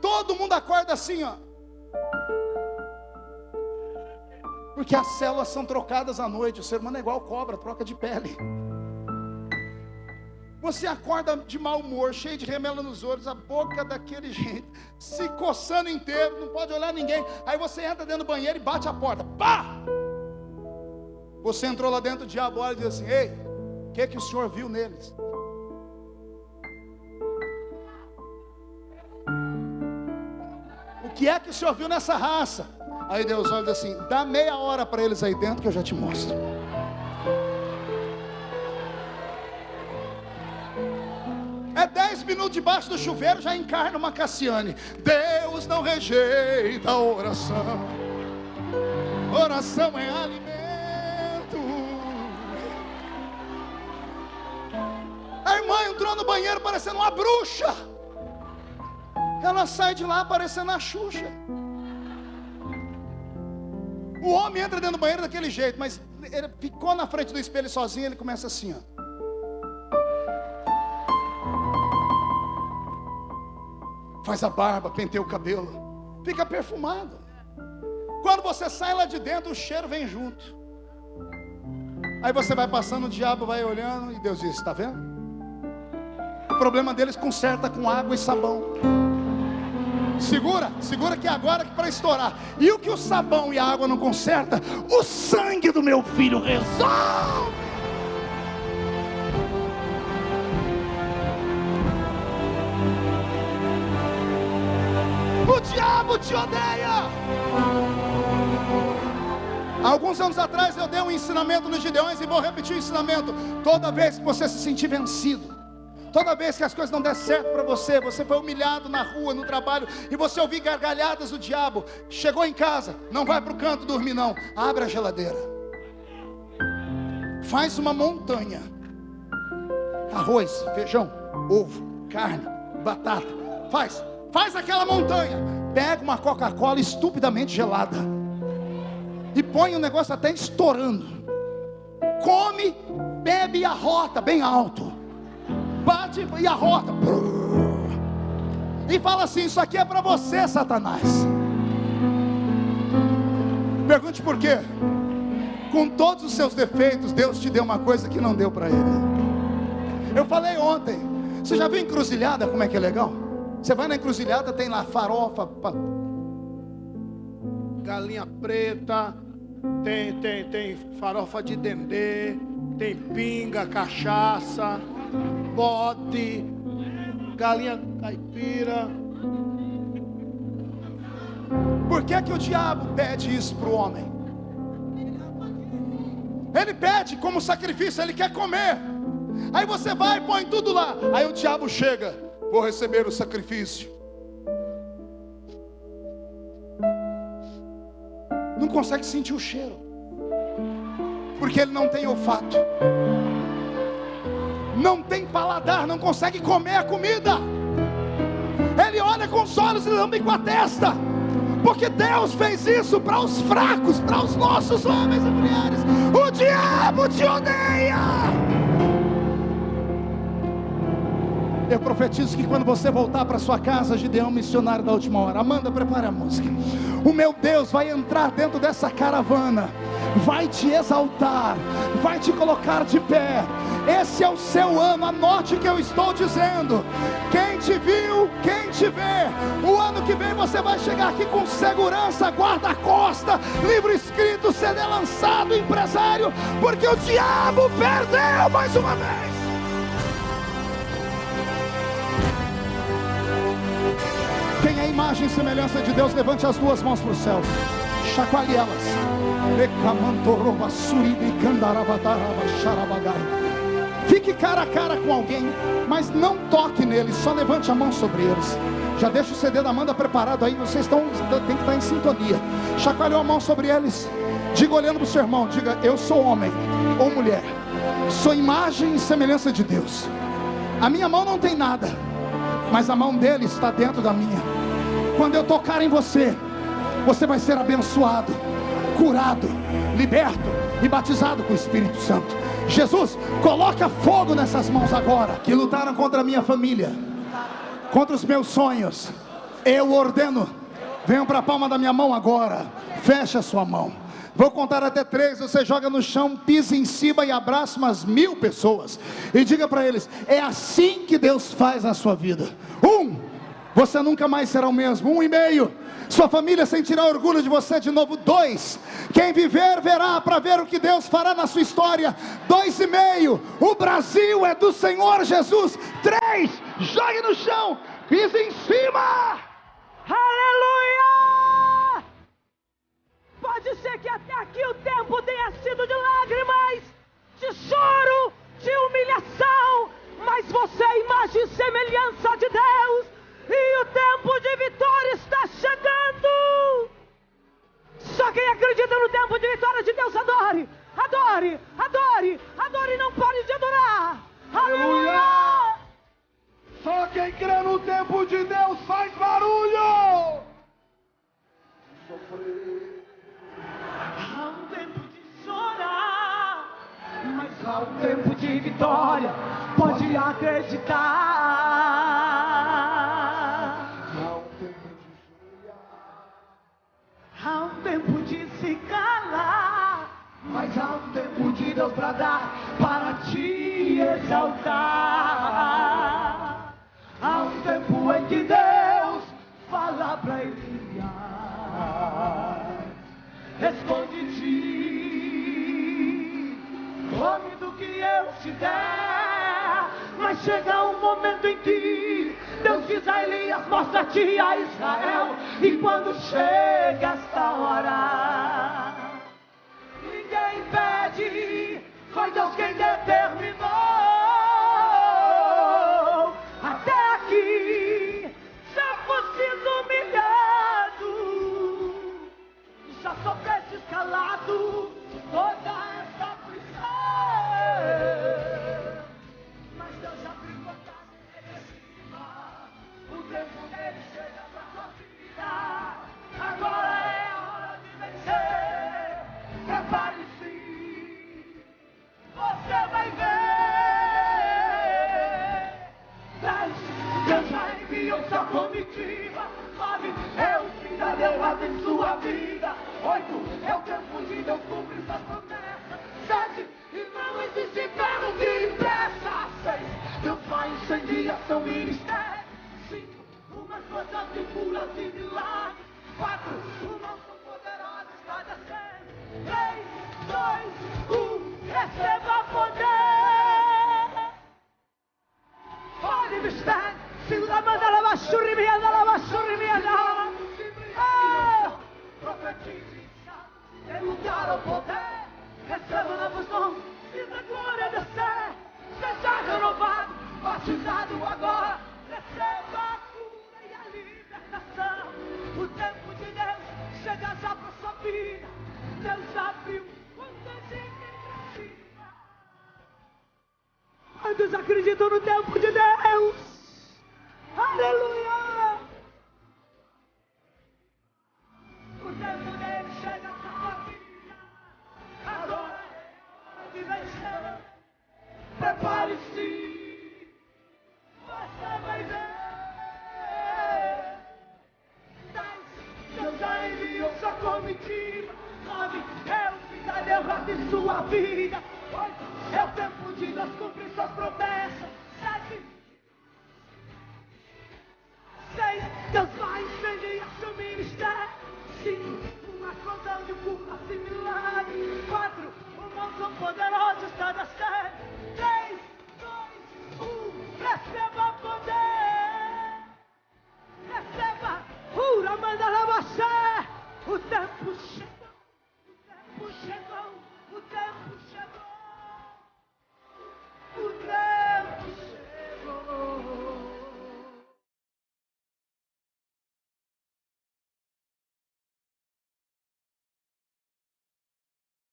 Todo mundo acorda assim, ó, porque as células são trocadas à noite. O ser humano é igual cobra, troca de pele. Você acorda de mau humor, cheio de remela nos olhos, a boca daquele jeito, se coçando inteiro, não pode olhar ninguém. Aí você entra dentro do banheiro e bate a porta, pá! Você entrou lá dentro, o diabo olha e diz assim: ei, o que o senhor viu neles? O que é que o senhor viu nessa raça? Aí Deus olha e diz assim: dá meia hora para eles aí dentro que eu já te mostro. É 10 minutos debaixo do chuveiro, já encarna uma Cassiane. Deus não rejeita a oração. Oração é alimento. A irmã entrou no banheiro parecendo uma bruxa. Ela sai de lá parecendo a Xuxa. O homem entra dentro do banheiro daquele jeito, mas ele ficou na frente do espelho sozinho. Ele começa assim, ó. Faz a barba, penteia o cabelo, fica perfumado. Quando você sai lá de dentro, o cheiro vem junto. Aí você vai passando, o diabo vai olhando e Deus diz: está vendo? O problema deles conserta com água e sabão. Segura que é agora que para estourar. E o que o sabão e a água não conserta, o sangue do meu filho resolve. O diabo te odeia. Alguns anos atrás eu dei um ensinamento nos Gideões e vou repetir o ensinamento. Toda vez que você se sentir vencido, toda vez que as coisas não der certo para você, você foi humilhado na rua, no trabalho, e você ouvir gargalhadas do diabo, chegou em casa, não vai para o canto dormir não, abre a geladeira, faz uma montanha, arroz, feijão, ovo, carne, batata, faz aquela montanha, pega uma Coca-Cola estupidamente gelada e põe o negócio até estourando, come, bebe e arrota bem alto, bate e arrota e fala assim: isso aqui é para você, Satanás. Pergunte por quê? Com todos os seus defeitos, Deus te deu uma coisa que não deu para ele. Eu falei ontem, você já viu encruzilhada, como é que é legal? Você vai na encruzilhada, tem lá farofa, galinha preta, Tem farofa de dendê, tem pinga, cachaça, bode, galinha caipira. Por que que o diabo pede isso para o homem? Ele pede como sacrifício, ele quer comer. Aí você vai e põe tudo lá. Aí o diabo chega: vou receber o sacrifício. Não consegue sentir o cheiro, porque ele não tem olfato, não tem paladar, não consegue comer a comida. Ele olha com os olhos e lambe com a testa, porque Deus fez isso para os fracos, para os nossos homens e mulheres. O diabo te odeia. Eu profetizo que quando você voltar para sua casa, Gideão missionário da última hora, Amanda, prepara a música. O meu Deus vai entrar dentro dessa caravana, vai te exaltar, vai te colocar de pé. Esse é o seu ano, anote o que eu estou dizendo. Quem te viu, quem te vê, o ano que vem você vai chegar aqui com segurança, guarda-costa, livro escrito, CD lançado, empresário, porque o diabo perdeu mais uma vez. Quem é a imagem e semelhança de Deus, levante as duas mãos para o céu, chacoalhe elas. Fique cara a cara com alguém, mas não toque neles, só levante a mão sobre eles. Já deixa o CD da Amanda preparado aí, vocês tem que estar em sintonia. Chacoalhou a mão sobre eles, diga olhando para o seu irmão, diga: eu sou homem ou mulher, sou imagem e semelhança de Deus. A minha mão não tem nada, mas a mão dele está dentro da minha. Quando eu tocar em você, você vai ser abençoado, curado, liberto e batizado com o Espírito Santo. Jesus, coloca fogo nessas mãos agora, que lutaram contra a minha família, contra os meus sonhos. Eu ordeno, venham para a palma da minha mão agora, feche a sua mão. Vou contar até 3, você joga no chão, pisa em cima e abraça umas 1000 pessoas. E diga para eles: é assim que Deus faz na sua vida. 1, você nunca mais será o mesmo. 1,5, sua família sentirá orgulho de você de novo. 2, quem viver verá para ver o que Deus fará na sua história. 2,5, o Brasil é do Senhor Jesus. 3, jogue no chão, pisa em cima. Aleluia! Pode ser que até aqui o tempo tenha sido de lágrimas, de choro, de humilhação, mas você é imagem e semelhança de Deus, e o tempo de vitória está chegando. Só quem acredita no tempo de vitória de Deus, adore, adore, adore, adore e não pare de adorar. Aleluia! Só quem crê no tempo de Deus faz barulho. Há um tempo de chorar, mas há um tempo de vitória, pode acreditar. Há um tempo de chorar, Há um tempo de se calar, mas há um tempo de Deus bradar para te exaltar. Há um tempo em que Deus fala para Elias: esconde-te, come do que eu te der. Mas chega um momento em que Deus diz a Elias: mostra-te a Israel. E quando chega esta hora, ninguém impede, foi Deus quem determinou. Até aqui já fosse humilhado, já sofreste calado toda essa prisão, mas Deus já brincou em cima. O tempo dele chega pra tua vida, agora é a hora de vencer. receba poder. Pode me estar, segura, manda, lava, churrimiada, lava, churrimiada. Profetize, é lugar ao poder, receba novos dons, e da glória descer, seja renovado, batizado agora, receba a cura e a libertação. O tempo de Deus chega já para sua vida, Deus abriu quanta gente precisa. Quantos acreditam no tempo de Deus? Aleluia! O tempo dele chega para sua vida, agora é de vencer. Prepare-se, você vai ver. Deus já enviou sua comitiva. 9 é o fim da derrota em sua vida. 8 é o tempo de Deus cumprir suas promessas. 7, 6, Deus vai incendiar seu ministério. 5, uma explosão de cura similar. 4, o monstro poderoso está nascendo. 3, 2, 1, receba poder. Receba, manda lá você. O tempo chega.